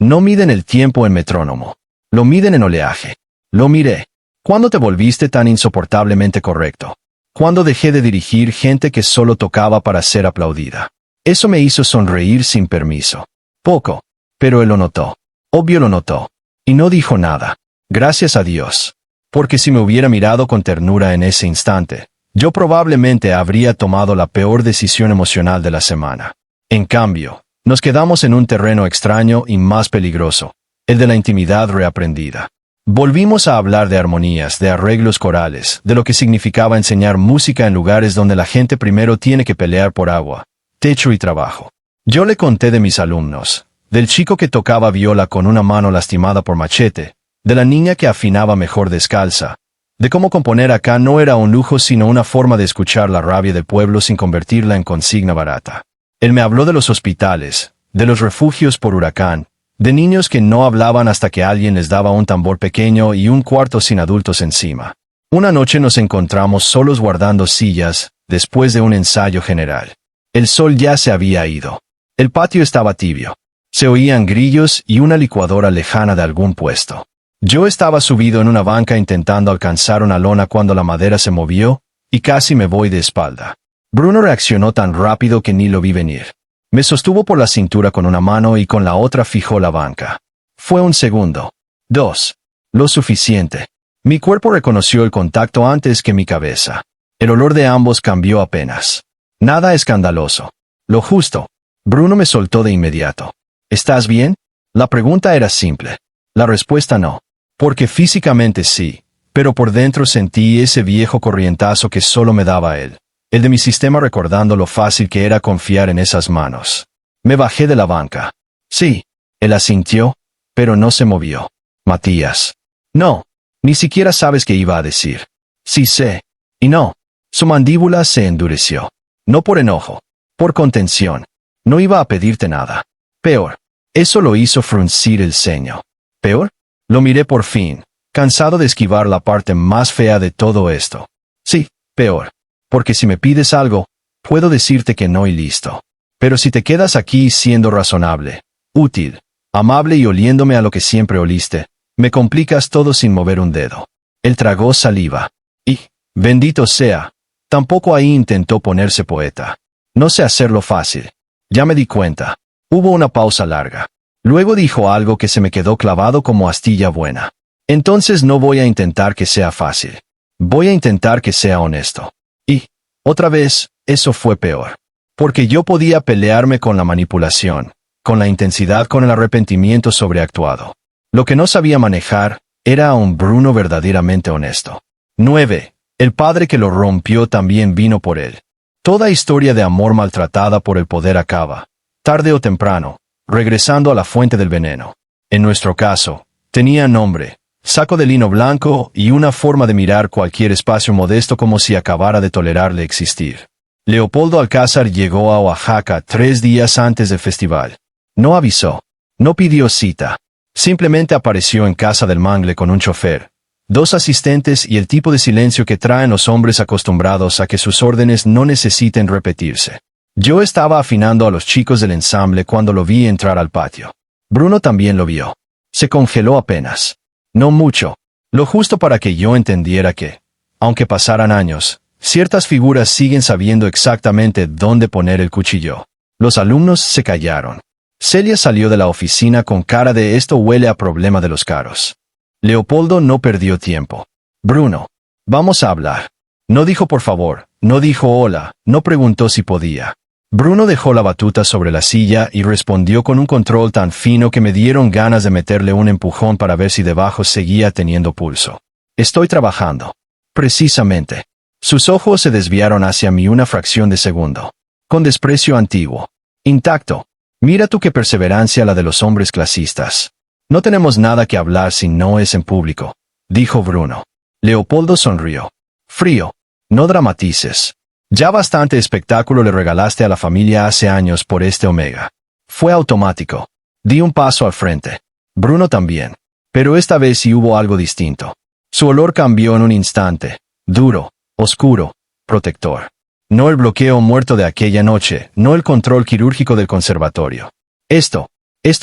No miden el tiempo en metrónomo. Lo miden en oleaje. Lo miré. ¿Cuándo te volviste tan insoportablemente correcto? ¿Cuándo dejé de dirigir gente que solo tocaba para ser aplaudida? Eso me hizo sonreír sin permiso. Poco. Pero él lo notó. Obvio lo notó. Y no dijo nada. Gracias a Dios. Porque si me hubiera mirado con ternura en ese instante, yo probablemente habría tomado la peor decisión emocional de la semana. En cambio, nos quedamos en un terreno extraño y más peligroso, el de la intimidad reaprendida. Volvimos a hablar de armonías, de arreglos corales, de lo que significaba enseñar música en lugares donde la gente primero tiene que pelear por agua, techo y trabajo. Yo le conté de mis alumnos, del chico que tocaba viola con una mano lastimada por machete, de la niña que afinaba mejor descalza, de cómo componer acá no era un lujo sino una forma de escuchar la rabia del pueblo sin convertirla en consigna barata. Él me habló de los hospitales, de los refugios por huracán, de niños que no hablaban hasta que alguien les daba un tambor pequeño y un cuarto sin adultos encima. Una noche nos encontramos solos guardando sillas, después de un ensayo general. El sol ya se había ido. El patio estaba tibio. Se oían grillos y una licuadora lejana de algún puesto. Yo estaba subido en una banca intentando alcanzar una lona cuando la madera se movió, y casi me voy de espalda. Bruno reaccionó tan rápido que ni lo vi venir. Me sostuvo por la cintura con una mano y con la otra fijó la banca. Fue un segundo. 2. Lo suficiente. Mi cuerpo reconoció el contacto antes que mi cabeza. El olor de ambos cambió apenas. Nada escandaloso. Lo justo. Bruno me soltó de inmediato. ¿Estás bien? La pregunta era simple. La respuesta no. Porque físicamente sí, pero por dentro sentí ese viejo corrientazo que solo me daba él. El de mi sistema recordando lo fácil que era confiar en esas manos. Me bajé de la banca. Sí. Él asintió, pero no se movió. Matías. No. Ni siquiera sabes qué iba a decir. Sí sé. Y no. Su mandíbula se endureció. No por enojo. Por contención. No iba a pedirte nada. Peor. Eso lo hizo fruncir el ceño. ¿Peor? Lo miré por fin, cansado de esquivar la parte más fea de todo esto. Sí, peor. Porque si me pides algo, puedo decirte que no y listo. Pero si te quedas aquí siendo razonable, útil, amable y oliéndome a lo que siempre oliste, me complicas todo sin mover un dedo. Él tragó saliva. Y, bendito sea, tampoco ahí intentó ponerse poeta. No sé hacerlo fácil. Ya me di cuenta. Hubo una pausa larga. Luego dijo algo que se me quedó clavado como astilla buena. Entonces no voy a intentar que sea fácil. Voy a intentar que sea honesto. Y, otra vez, eso fue peor. Porque yo podía pelearme con la manipulación, con la intensidad, con el arrepentimiento sobreactuado. Lo que no sabía manejar era a un Bruno verdaderamente honesto. 9. El padre que lo rompió también vino por él. Toda historia de amor maltratada por el poder acaba, tarde o temprano, regresando a la fuente del veneno. En nuestro caso, tenía nombre, saco de lino blanco y una forma de mirar cualquier espacio modesto como si acabara de tolerarle existir. Leopoldo Alcázar llegó a Oaxaca 3 días antes del festival. No avisó. No pidió cita. Simplemente apareció en casa del Mangle con un chofer, 2 asistentes y el tipo de silencio que traen los hombres acostumbrados a que sus órdenes no necesiten repetirse. Yo estaba afinando a los chicos del ensamble cuando lo vi entrar al patio. Bruno también lo vio. Se congeló apenas. No mucho. Lo justo para que yo entendiera que, aunque pasaran años, ciertas figuras siguen sabiendo exactamente dónde poner el cuchillo. Los alumnos se callaron. Celia salió de la oficina con cara de esto huele a problema de los caros. Leopoldo no perdió tiempo. Bruno, vamos a hablar. No dijo por favor, no dijo hola, no preguntó si podía. Bruno dejó la batuta sobre la silla y respondió con un control tan fino que me dieron ganas de meterle un empujón para ver si debajo seguía teniendo pulso. Estoy trabajando. Precisamente. Sus ojos se desviaron hacia mí una fracción de segundo. Con desprecio antiguo. Intacto. Mira tú qué perseverancia la de los hombres clasistas. No tenemos nada que hablar si no es en público, dijo Bruno. Leopoldo sonrió. Frío. No dramatices. Ya bastante espectáculo le regalaste a la familia hace años por este Omega. Fue automático. Di un paso al frente. Bruno también. Pero esta vez sí hubo algo distinto. Su olor cambió en un instante. Duro, oscuro, protector. No el bloqueo muerto de aquella noche, no el control quirúrgico del conservatorio. Esto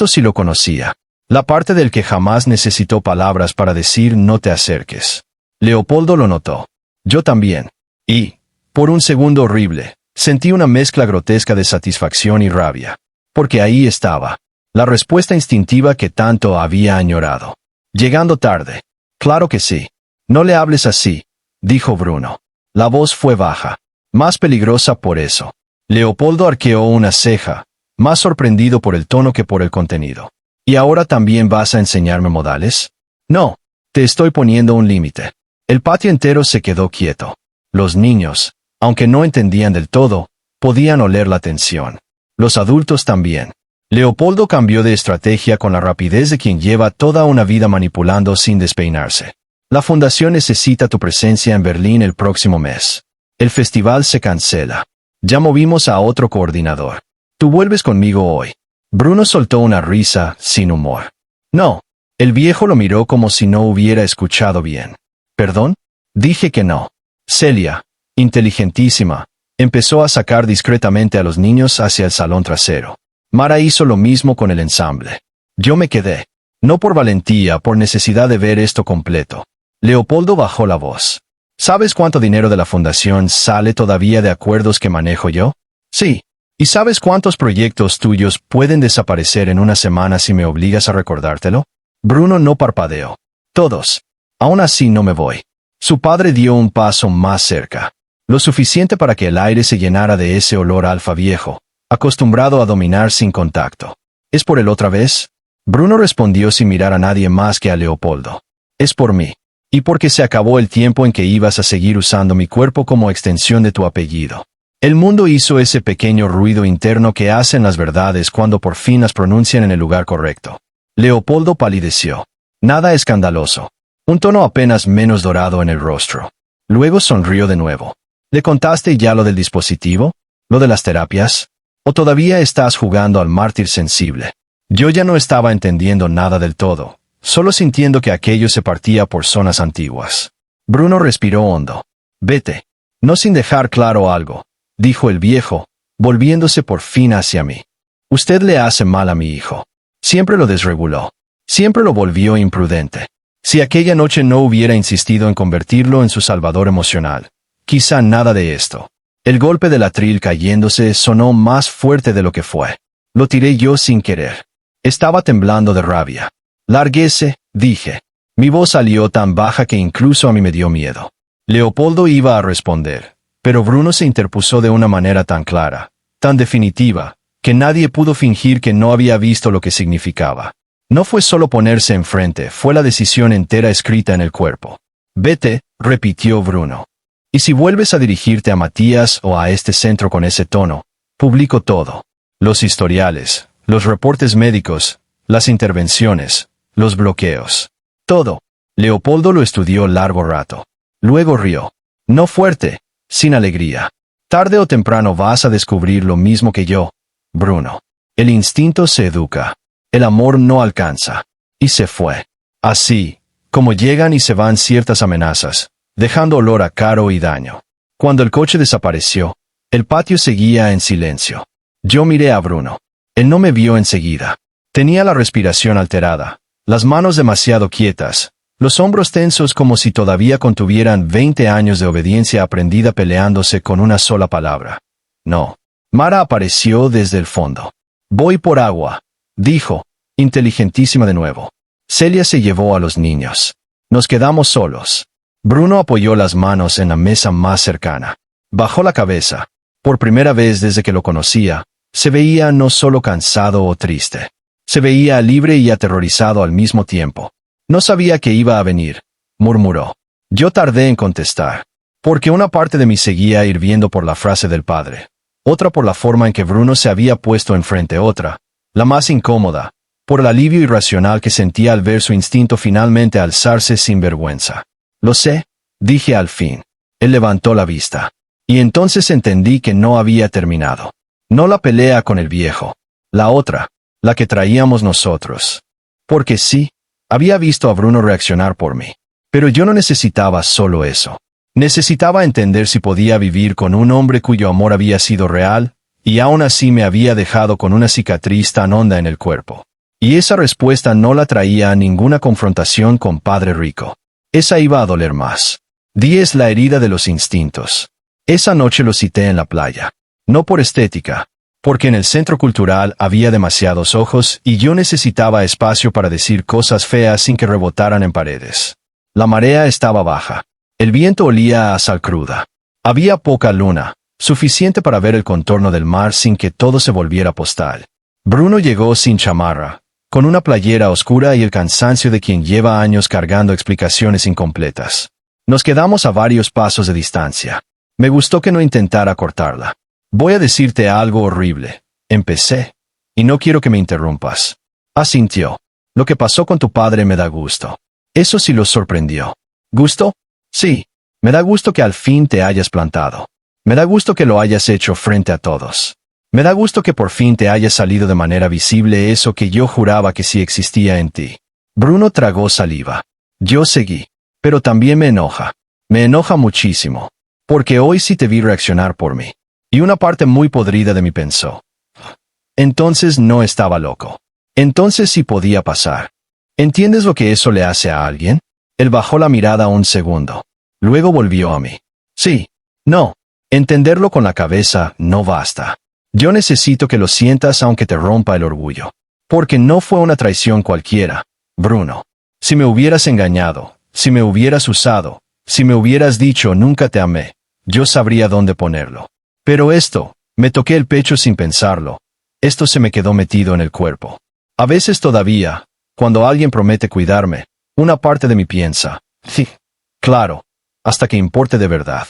sí lo conocía. La parte del que jamás necesitó palabras para decir no te acerques. Leopoldo lo notó. Yo también. Y, por un segundo horrible, sentí una mezcla grotesca de satisfacción y rabia. Porque ahí estaba. La respuesta instintiva que tanto había añorado. Llegando tarde. Claro que sí. No le hables así, dijo Bruno. La voz fue baja. Más peligrosa por eso. Leopoldo arqueó una ceja, más sorprendido por el tono que por el contenido. ¿Y ahora también vas a enseñarme modales? No, te estoy poniendo un límite. El patio entero se quedó quieto. Los niños, aunque no entendían del todo, podían oler la tensión. Los adultos también. Leopoldo cambió de estrategia con la rapidez de quien lleva toda una vida manipulando sin despeinarse. La fundación necesita tu presencia en Berlín el próximo mes. El festival se cancela. Ya movimos a otro coordinador. Tú vuelves conmigo hoy. Bruno soltó una risa, sin humor. No. El viejo lo miró como si no hubiera escuchado bien. ¿Perdón? Dije que no. Celia, inteligentísima, Empezó a sacar discretamente a los niños hacia el salón trasero. Mara hizo lo mismo con el ensamble. Yo me quedé. No por valentía, por necesidad de ver esto completo. Leopoldo bajó la voz. ¿Sabes cuánto dinero de la fundación sale todavía de acuerdos que manejo yo? Sí. ¿Y sabes cuántos proyectos tuyos pueden desaparecer en una semana si me obligas a recordártelo? Bruno no parpadeó. Todos. Aún así no me voy. Su padre dio un paso más cerca. Lo suficiente para que el aire se llenara de ese olor a alfa viejo, acostumbrado a dominar sin contacto. ¿Es por él otra vez? Bruno respondió sin mirar a nadie más que a Leopoldo. Es por mí. Y porque se acabó el tiempo en que ibas a seguir usando mi cuerpo como extensión de tu apellido. El mundo hizo ese pequeño ruido interno que hacen las verdades cuando por fin las pronuncian en el lugar correcto. Leopoldo palideció. Nada escandaloso. Un tono apenas menos dorado en el rostro. Luego sonrió de nuevo. ¿Le contaste ya lo del dispositivo? ¿Lo de las terapias? ¿O todavía estás jugando al mártir sensible? Yo ya no estaba entendiendo nada del todo, solo sintiendo que aquello se partía por zonas antiguas. Bruno respiró hondo. Vete. No sin dejar claro algo, dijo el viejo, volviéndose por fin hacia mí. Usted le hace mal a mi hijo. Siempre lo desreguló. Siempre lo volvió imprudente. Si aquella noche no hubiera insistido en convertirlo en su salvador emocional, quizá nada de esto. El golpe del atril cayéndose sonó más fuerte de lo que fue. Lo tiré yo sin querer. Estaba temblando de rabia. Lárguese, dije. Mi voz salió tan baja que incluso a mí me dio miedo. Leopoldo iba a responder, pero Bruno se interpuso de una manera tan clara, tan definitiva, que nadie pudo fingir que no había visto lo que significaba. No fue solo ponerse enfrente, fue la decisión entera escrita en el cuerpo. Vete, repitió Bruno. Y si vuelves a dirigirte a Matías o a este centro con ese tono, publico todo. Los historiales, los reportes médicos, las intervenciones, los bloqueos. Todo. Leopoldo lo estudió largo rato. Luego rió. No fuerte, sin alegría. Tarde o temprano vas a descubrir lo mismo que yo, Bruno. El instinto se educa. El amor no alcanza. Y se fue. Así, como llegan y se van ciertas amenazas, dejando olor a caro y daño. Cuando el coche desapareció, el patio seguía en silencio. Yo miré a Bruno. Él no me vio enseguida. Tenía la respiración alterada, las manos demasiado quietas, los hombros tensos como si todavía contuvieran 20 años de obediencia aprendida peleándose con una sola palabra. No. Mara apareció desde el fondo. Voy por agua, dijo, inteligentísima de nuevo. Celia se llevó a los niños. Nos quedamos solos. Bruno apoyó las manos en la mesa más cercana. Bajó la cabeza. Por primera vez desde que lo conocía, se veía no solo cansado o triste. Se veía libre y aterrorizado al mismo tiempo. No sabía que iba a venir, murmuró. Yo tardé en contestar, porque una parte de mí seguía hirviendo por la frase del padre, otra por la forma en que Bruno se había puesto enfrente otra, la más incómoda, por el alivio irracional que sentía al ver su instinto finalmente alzarse sin vergüenza. Lo sé, dije al fin. Él levantó la vista. Y entonces entendí que no había terminado. No la pelea con el viejo. La otra, la que traíamos nosotros. Porque sí, había visto a Bruno reaccionar por mí. Pero yo no necesitaba solo eso. Necesitaba entender si podía vivir con un hombre cuyo amor había sido real, y aún así me había dejado con una cicatriz tan honda en el cuerpo. Y esa respuesta no la traía a ninguna confrontación con Padre Rico. Esa iba a doler más. 10 La herida de los instintos. Esa noche lo cité en la playa. No por estética, porque en el centro cultural había demasiados ojos y yo necesitaba espacio para decir cosas feas sin que rebotaran en paredes. La marea estaba baja. El viento olía a sal cruda. Había poca luna, suficiente para ver el contorno del mar sin que todo se volviera postal. Bruno llegó sin chamarra, con una playera oscura y el cansancio de quien lleva años cargando explicaciones incompletas. Nos quedamos a varios pasos de distancia. Me gustó que no intentara cortarla. Voy a decirte algo horrible. Empecé. Y no quiero que me interrumpas. Asintió. Lo que pasó con tu padre me da gusto. Eso sí lo sorprendió. ¿Gusto? Sí. Me da gusto que al fin te hayas plantado. Me da gusto que lo hayas hecho frente a todos. Me da gusto que por fin te haya salido de manera visible eso que yo juraba que sí existía en ti. Bruno tragó saliva. Yo seguí. Pero también me enoja. Me enoja muchísimo. Porque hoy sí te vi reaccionar por mí. Y una parte muy podrida de mí pensó: entonces no estaba loco. Entonces sí podía pasar. ¿Entiendes lo que eso le hace a alguien? Él bajó la mirada un segundo. Luego volvió a mí. Sí. No. Entenderlo con la cabeza no basta. Yo necesito que lo sientas aunque te rompa el orgullo. Porque no fue una traición cualquiera, Bruno. Si me hubieras engañado, si me hubieras usado, si me hubieras dicho nunca te amé, yo sabría dónde ponerlo. Pero esto, me toqué el pecho sin pensarlo. Esto se me quedó metido en el cuerpo. A veces todavía, cuando alguien promete cuidarme, una parte de mí piensa: sí, claro, hasta que importe de verdad.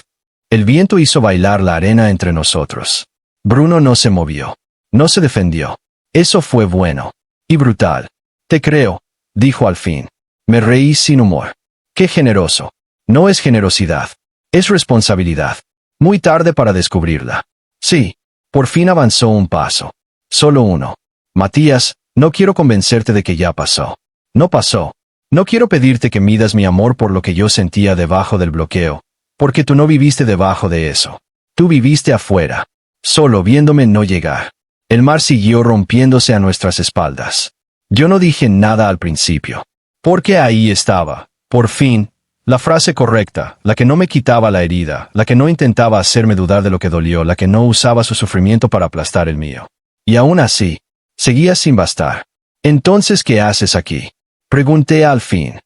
El viento hizo bailar la arena entre nosotros. Bruno no se movió. No se defendió. Eso fue bueno. Y brutal. Te creo, dijo al fin. Me reí sin humor. Qué generoso. No es generosidad. Es responsabilidad. Muy tarde para descubrirla. Sí. Por fin avanzó un paso. Solo uno. Matías, no quiero convencerte de que ya pasó. No pasó. No quiero pedirte que midas mi amor por lo que yo sentía debajo del bloqueo, porque tú no viviste debajo de eso. Tú viviste afuera. Solo viéndome no llegar. El mar siguió rompiéndose a nuestras espaldas. Yo no dije nada al principio. Porque ahí estaba, por fin, la frase correcta, la que no me quitaba la herida, la que no intentaba hacerme dudar de lo que dolió, la que no usaba su sufrimiento para aplastar el mío. Y aún así, seguía sin bastar. Entonces, ¿qué haces aquí? Pregunté al fin.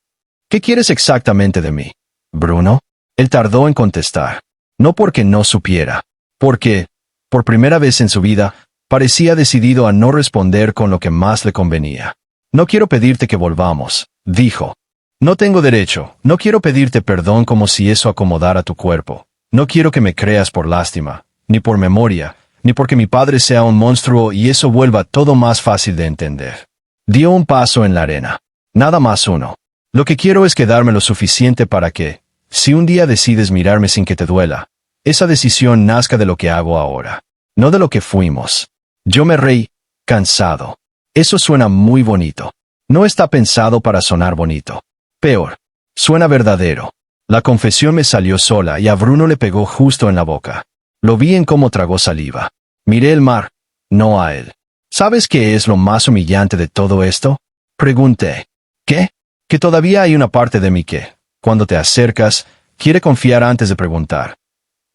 ¿Qué quieres exactamente de mí, Bruno? Él tardó en contestar. No porque no supiera. Porque, por primera vez en su vida, parecía decidido a no responder con lo que más le convenía. No quiero pedirte que volvamos, dijo. No tengo derecho, no quiero pedirte perdón como si eso acomodara tu cuerpo. No quiero que me creas por lástima, ni por memoria, ni porque mi padre sea un monstruo y eso vuelva todo más fácil de entender. Dio un paso en la arena. Nada más uno. Lo que quiero es quedarme lo suficiente para que, si un día decides mirarme sin que te duela, esa decisión nazca de lo que hago ahora, no de lo que fuimos. Yo me reí, cansado. Eso suena muy bonito. No está pensado para sonar bonito. Peor. Suena verdadero. La confesión me salió sola y a Bruno le pegó justo en la boca. Lo vi en cómo tragó saliva. Miré el mar, no a él. ¿Sabes qué es lo más humillante de todo esto? Pregunté. ¿Qué? Que todavía hay una parte de mí que, cuando te acercas, quiere confiar antes de preguntar.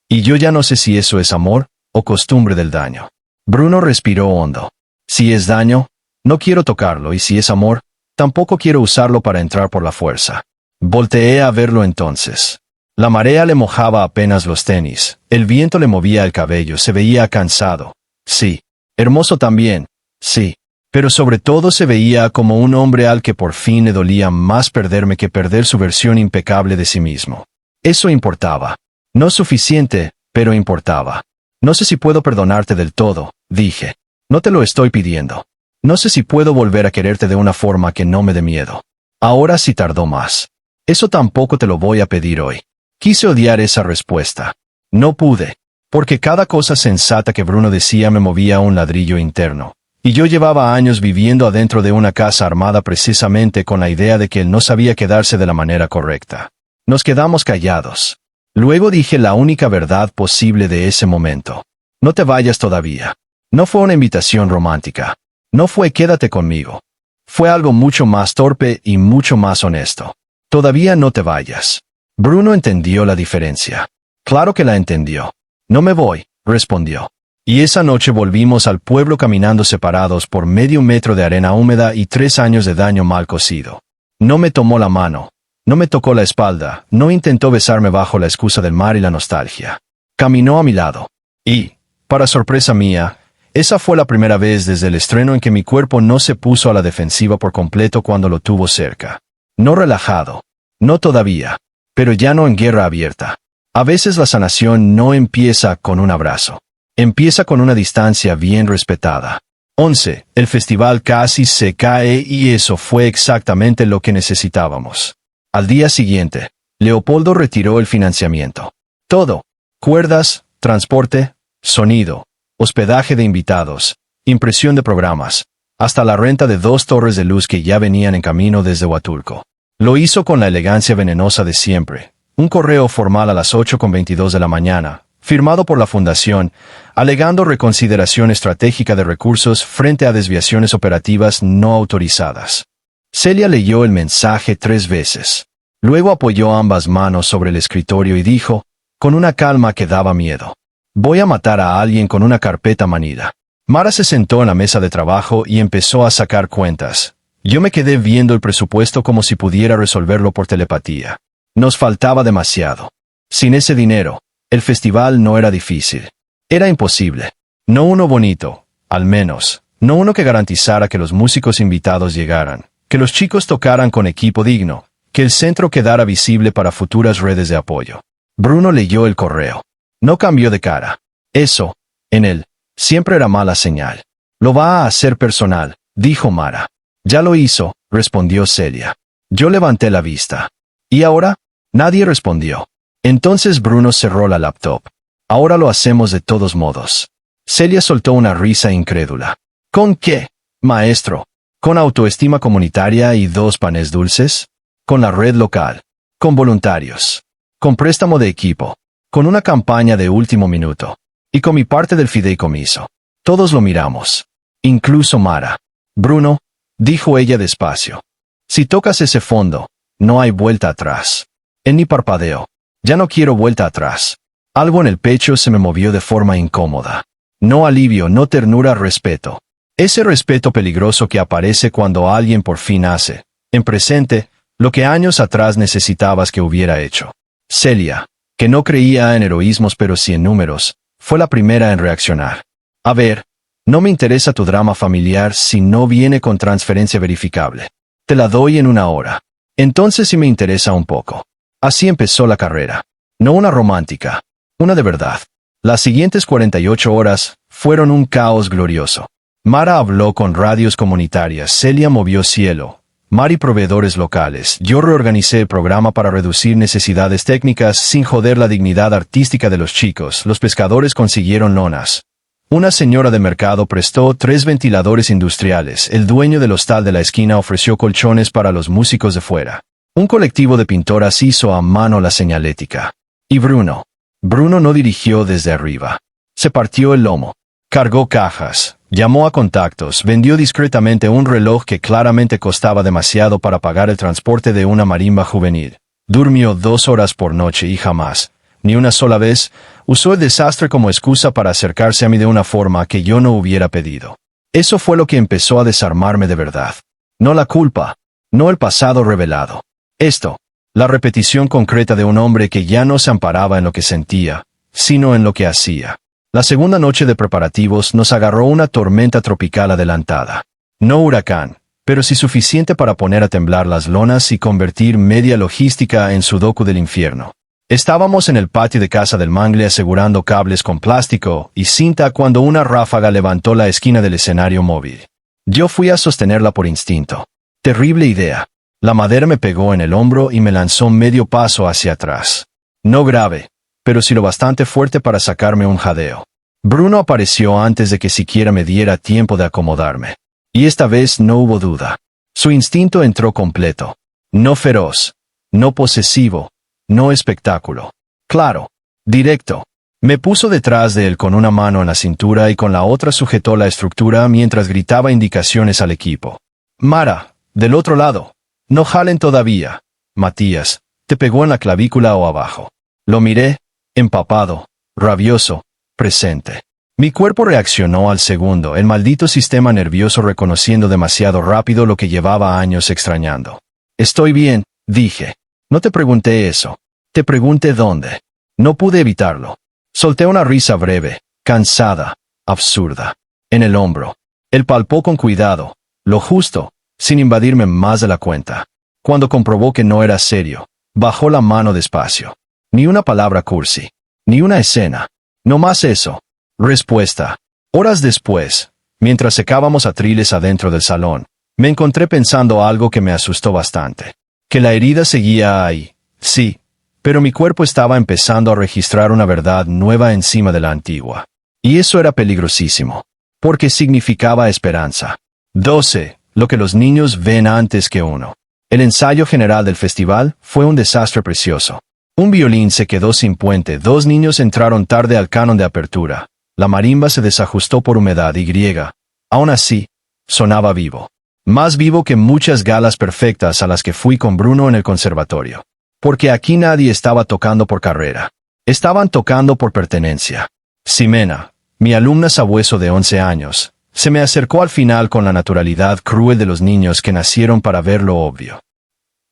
Y yo ya no sé si eso es amor o costumbre del daño. Bruno respiró hondo. Si es daño, no quiero tocarlo, y si es amor, tampoco quiero usarlo para entrar por la fuerza. Volteé a verlo entonces. La marea le mojaba apenas los tenis, el viento le movía el cabello, se veía cansado. Sí. Hermoso también. Sí. Pero sobre todo se veía como un hombre al que por fin le dolía más perderme que perder su versión impecable de sí mismo. Eso importaba. No suficiente, pero importaba. No sé si puedo perdonarte del todo, dije. No te lo estoy pidiendo. No sé si puedo volver a quererte de una forma que no me dé miedo. Ahora sí tardó más. Eso tampoco te lo voy a pedir hoy. Quise odiar esa respuesta. No pude. Porque cada cosa sensata que Bruno decía me movía a un ladrillo interno. Y yo llevaba años viviendo adentro de una casa armada precisamente con la idea de que él no sabía quedarse de la manera correcta. Nos quedamos callados. Luego dije la única verdad posible de ese momento. No te vayas todavía. No fue una invitación romántica. No fue quédate conmigo. Fue algo mucho más torpe y mucho más honesto. Todavía no te vayas. Bruno entendió la diferencia. Claro que la entendió. No me voy, respondió. Y esa noche volvimos al pueblo caminando separados por medio metro de arena húmeda y 3 años de daño mal cocido. No me tomó la mano. No me tocó la espalda, no intentó besarme bajo la excusa del mar y la nostalgia. Caminó a mi lado. Y, para sorpresa mía, esa fue la primera vez desde el estreno en que mi cuerpo no se puso a la defensiva por completo cuando lo tuvo cerca. No relajado. No todavía. Pero ya no en guerra abierta. A veces la sanación no empieza con un abrazo. Empieza con una distancia bien respetada. 11. El festival casi se cae y eso fue exactamente lo que necesitábamos. Al día siguiente, Leopoldo retiró el financiamiento. Todo. Cuerdas, transporte, sonido, hospedaje de invitados, impresión de programas, hasta la renta de 2 torres de luz que ya venían en camino desde Huatulco. Lo hizo con la elegancia venenosa de siempre. Un correo formal a las 8:22 de la mañana, firmado por la Fundación, alegando reconsideración estratégica de recursos frente a desviaciones operativas no autorizadas. Celia leyó el mensaje 3 veces. Luego apoyó ambas manos sobre el escritorio y dijo, con una calma que daba miedo: voy a matar a alguien con una carpeta manida. Mara se sentó en la mesa de trabajo y empezó a sacar cuentas. Yo me quedé viendo el presupuesto como si pudiera resolverlo por telepatía. Nos faltaba demasiado. Sin ese dinero, el festival no era difícil. Era imposible. No uno bonito, al menos. No uno que garantizara que los músicos invitados llegaran, que los chicos tocaran con equipo digno, que el centro quedara visible para futuras redes de apoyo. Bruno leyó el correo. No cambió de cara. Eso, en él, siempre era mala señal. Lo va a hacer personal, dijo Mara. Ya lo hizo, respondió Celia. Yo levanté la vista. ¿Y ahora? Nadie respondió. Entonces Bruno cerró la laptop. Ahora lo hacemos de todos modos. Celia soltó una risa incrédula. ¿Con qué, maestro? ¿Con autoestima comunitaria y 2 panes dulces? ¿Con la red local? ¿Con voluntarios? ¿Con préstamo de equipo? ¿Con una campaña de último minuto? Y con mi parte del fideicomiso. Todos lo miramos. Incluso Mara. Bruno, dijo ella despacio. Si tocas ese fondo, no hay vuelta atrás. En mi parpadeo. Ya no quiero vuelta atrás. Algo en el pecho se me movió de forma incómoda. No alivio, no ternura, respeto. Ese respeto peligroso que aparece cuando alguien por fin hace, en presente, lo que años atrás necesitabas que hubiera hecho. Celia, que no creía en heroísmos pero sí en números, fue la primera en reaccionar. A ver, no me interesa tu drama familiar si no viene con transferencia verificable. Te la doy en 1 hora. Entonces sí me interesa un poco. Así empezó la carrera. No una romántica, una de verdad. Las siguientes 48 horas fueron un caos glorioso. Mara habló con radios comunitarias, Celia movió cielo, Mari proveedores locales, yo reorganicé el programa para reducir necesidades técnicas sin joder la dignidad artística de los chicos, los pescadores consiguieron lonas. Una señora de mercado prestó 3 ventiladores industriales, el dueño del hostal de la esquina ofreció colchones para los músicos de fuera. Un colectivo de pintoras hizo a mano la señalética. Y Bruno. Bruno no dirigió desde arriba. Se partió el lomo. Cargó cajas, llamó a contactos, vendió discretamente un reloj que claramente costaba demasiado para pagar el transporte de una marimba juvenil. Durmió 2 horas por noche y jamás, ni una sola vez, usó el desastre como excusa para acercarse a mí de una forma que yo no hubiera pedido. Eso fue lo que empezó a desarmarme de verdad. No la culpa, no el pasado revelado. Esto, la repetición concreta de un hombre que ya no se amparaba en lo que sentía, sino en lo que hacía. La segunda noche de preparativos nos agarró una tormenta tropical adelantada. No huracán, pero sí suficiente para poner a temblar las lonas y convertir media logística en sudoku del infierno. Estábamos en el patio de casa del Mangle asegurando cables con plástico y cinta cuando una ráfaga levantó la esquina del escenario móvil. Yo fui a sostenerla por instinto. Terrible idea. La madera me pegó en el hombro y me lanzó medio paso hacia atrás. No grave, pero sí lo bastante fuerte para sacarme un jadeo. Bruno apareció antes de que siquiera me diera tiempo de acomodarme. Y esta vez no hubo duda. Su instinto entró completo. No feroz, no posesivo, no espectáculo. Claro, directo. Me puso detrás de él con una mano en la cintura y con la otra sujetó la estructura mientras gritaba indicaciones al equipo. Mara, del otro lado. No jalen todavía. Matías, ¿te pegó en la clavícula o abajo? Lo miré, empapado, rabioso, presente. Mi cuerpo reaccionó al segundo, el maldito sistema nervioso reconociendo demasiado rápido lo que llevaba años extrañando. Estoy bien, dije. No te pregunté eso. Te pregunté dónde. No pude evitarlo. Solté una risa breve, cansada, absurda. En el hombro. Él palpó con cuidado, lo justo, sin invadirme más de la cuenta. Cuando comprobó que no era serio, bajó la mano despacio. Ni una palabra cursi. Ni una escena. No más eso. Respuesta. Horas después, mientras secábamos atriles adentro del salón, me encontré pensando algo que me asustó bastante. Que la herida seguía ahí. Sí. Pero mi cuerpo estaba empezando a registrar una verdad nueva encima de la antigua. Y eso era peligrosísimo. Porque significaba esperanza. 12. Lo que los niños ven antes que uno. El ensayo general del festival fue un desastre precioso. Un violín se quedó sin puente, 2 niños entraron tarde al canon de apertura, la marimba se desajustó por humedad y griega. Aún así, sonaba vivo. Más vivo que muchas galas perfectas a las que fui con Bruno en el conservatorio. Porque aquí nadie estaba tocando por carrera. Estaban tocando por pertenencia. Ximena, mi alumna sabueso de 11 años, se me acercó al final con la naturalidad cruel de los niños que nacieron para ver lo obvio.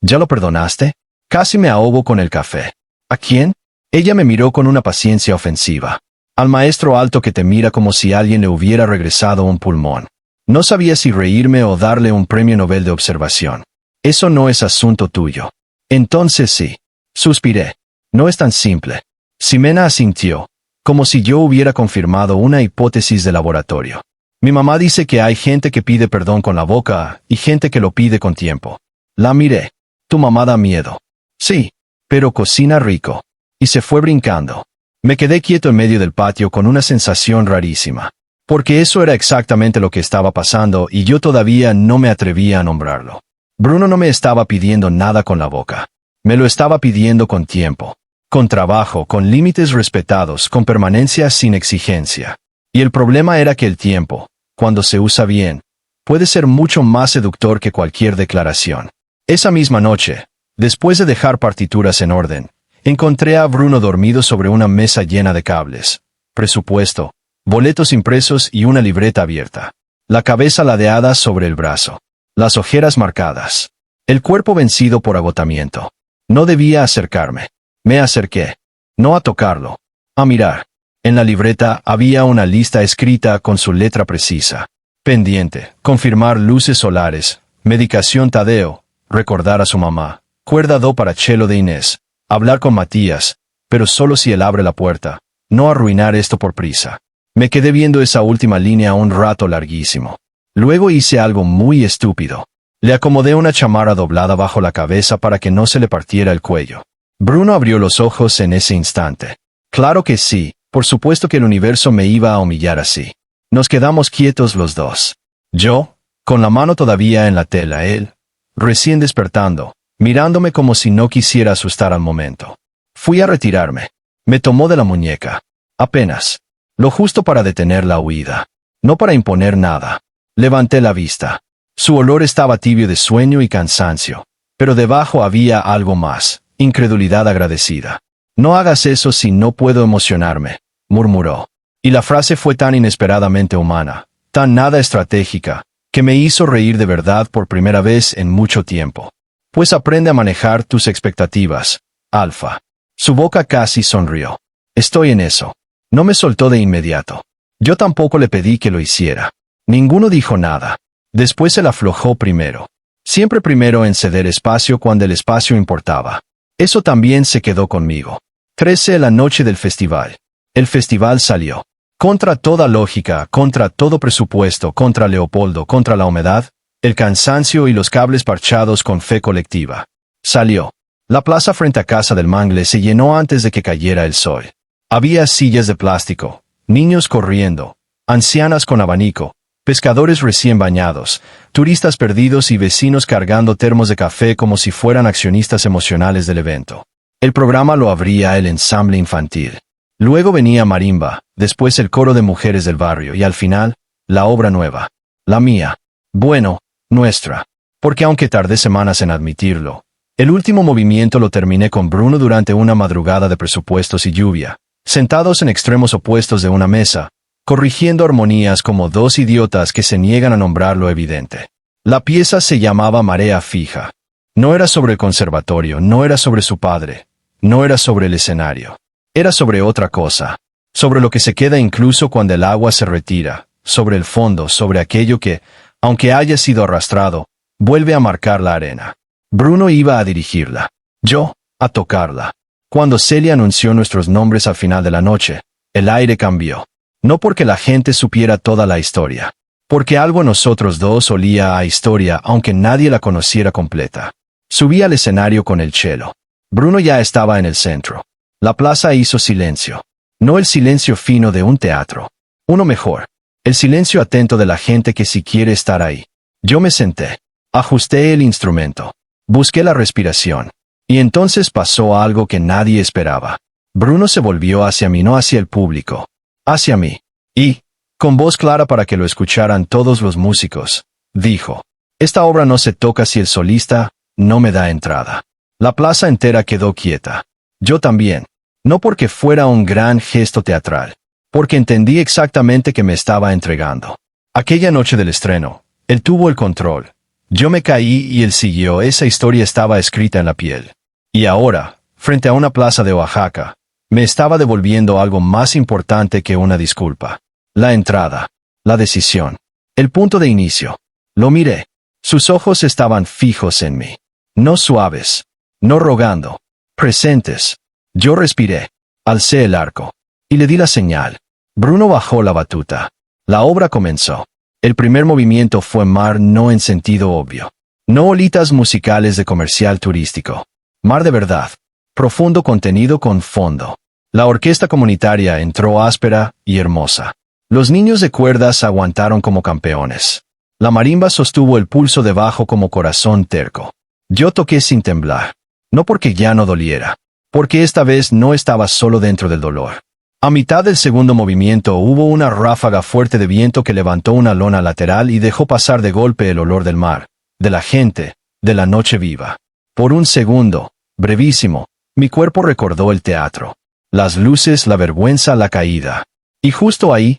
¿Ya lo perdonaste? Casi me ahogo con el café. ¿A quién? Ella me miró con una paciencia ofensiva. Al maestro alto que te mira como si alguien le hubiera regresado un pulmón. No sabía si reírme o darle un premio Nobel de observación. Eso no es asunto tuyo. Entonces sí. Suspiré. No es tan simple. Ximena asintió, como si yo hubiera confirmado una hipótesis de laboratorio. Mi mamá dice que hay gente que pide perdón con la boca y gente que lo pide con tiempo. La miré. Tu mamá da miedo. Sí, pero cocina rico. Y se fue brincando. Me quedé quieto en medio del patio con una sensación rarísima. Porque eso era exactamente lo que estaba pasando y yo todavía no me atrevía a nombrarlo. Bruno no me estaba pidiendo nada con la boca. Me lo estaba pidiendo con tiempo. Con trabajo, con límites respetados, con permanencia sin exigencia. Y el problema era que el tiempo, cuando se usa bien, puede ser mucho más seductor que cualquier declaración. Esa misma noche, después de dejar partituras en orden, encontré a Bruno dormido sobre una mesa llena de cables, presupuesto, boletos impresos y una libreta abierta. La cabeza ladeada sobre el brazo. Las ojeras marcadas. El cuerpo vencido por agotamiento. No debía acercarme. Me acerqué. No a tocarlo. A mirar. En la libreta había una lista escrita con su letra precisa. Pendiente. Confirmar luces solares. Medicación Tadeo. Recordar a su mamá. Cuerda do para cello de Inés. Hablar con Matías. Pero solo si él abre la puerta. No arruinar esto por prisa. Me quedé viendo esa última línea un rato larguísimo. Luego hice algo muy estúpido. Le acomodé una chamarra doblada bajo la cabeza para que no se le partiera el cuello. Bruno abrió los ojos en ese instante. Claro que sí, por supuesto que el universo me iba a humillar así. Nos quedamos quietos los dos. Yo, con la mano todavía en la tela, él, recién despertando, mirándome como si no quisiera asustar al momento. Fui a retirarme. Me tomó de la muñeca. Apenas. Lo justo para detener la huida. No para imponer nada. Levanté la vista. Su olor estaba tibio de sueño y cansancio. Pero debajo había algo más. Incredulidad agradecida. No hagas eso si no puedo emocionarme, murmuró. Y la frase fue tan inesperadamente humana, tan nada estratégica, que me hizo reír de verdad por primera vez en mucho tiempo. Pues aprende a manejar tus expectativas, Alfa. Su boca casi sonrió. Estoy en eso. No me soltó de inmediato. Yo tampoco le pedí que lo hiciera. Ninguno dijo nada. Después se la aflojó primero. Siempre primero en ceder espacio cuando el espacio importaba. Eso también se quedó conmigo. 13 la noche del festival. El festival salió. Contra toda lógica, contra todo presupuesto, contra Leopoldo, contra la humedad, el cansancio y los cables parchados con fe colectiva. Salió. La plaza frente a casa del Mangle se llenó antes de que cayera el sol. Había sillas de plástico, niños corriendo, ancianas con abanico, pescadores recién bañados, turistas perdidos y vecinos cargando termos de café como si fueran accionistas emocionales del evento. El programa lo abría el ensamble infantil. Luego venía marimba, después el coro de mujeres del barrio y al final, la obra nueva. La mía. Bueno, nuestra. Porque aunque tardé semanas en admitirlo, el último movimiento lo terminé con Bruno durante una madrugada de presupuestos y lluvia, sentados en extremos opuestos de una mesa, corrigiendo armonías como dos idiotas que se niegan a nombrar lo evidente. La pieza se llamaba Marea Fija. No era sobre el conservatorio, no era sobre su padre, no era sobre el escenario. Era sobre otra cosa, sobre lo que se queda incluso cuando el agua se retira, sobre el fondo, sobre aquello que, aunque haya sido arrastrado, vuelve a marcar la arena. Bruno iba a dirigirla, yo, a tocarla. Cuando Celia anunció nuestros nombres al final de la noche, el aire cambió. No porque la gente supiera toda la historia, porque algo en nosotros dos olía a historia aunque nadie la conociera completa. Subí al escenario con el cello. Bruno ya estaba en el centro. La plaza hizo silencio. No el silencio fino de un teatro. Uno mejor. El silencio atento de la gente que sí quiere estar ahí. Yo me senté. Ajusté el instrumento. Busqué la respiración. Y entonces pasó algo que nadie esperaba. Bruno se volvió hacia mí, no hacia el público, hacia mí. Y, con voz clara para que lo escucharan todos los músicos, dijo: «Esta obra no se toca si el solista no me da entrada». La plaza entera quedó quieta. Yo también. No porque fuera un gran gesto teatral, porque entendí exactamente que me estaba entregando. Aquella noche del estreno, él tuvo el control. Yo me caí y él siguió. Esa historia estaba escrita en la piel. Y ahora, frente a una plaza de Oaxaca, me estaba devolviendo algo más importante que una disculpa. La entrada, la decisión, el punto de inicio. Lo miré. Sus ojos estaban fijos en mí. No suaves, no rogando, presentes. Yo respiré, alcé el arco, y le di la señal. Bruno bajó la batuta. La obra comenzó. El primer movimiento fue mar, no en sentido obvio. No olitas musicales de comercial turístico. Mar de verdad. Profundo contenido con fondo. La orquesta comunitaria entró áspera y hermosa. Los niños de cuerdas aguantaron como campeones. La marimba sostuvo el pulso debajo como corazón terco. Yo toqué sin temblar. No porque ya no doliera. Porque esta vez no estaba solo dentro del dolor. A mitad del segundo movimiento hubo una ráfaga fuerte de viento que levantó una lona lateral y dejó pasar de golpe el olor del mar, de la gente, de la noche viva. Por un segundo, brevísimo, mi cuerpo recordó el teatro. Las luces, la vergüenza, la caída. Y justo ahí,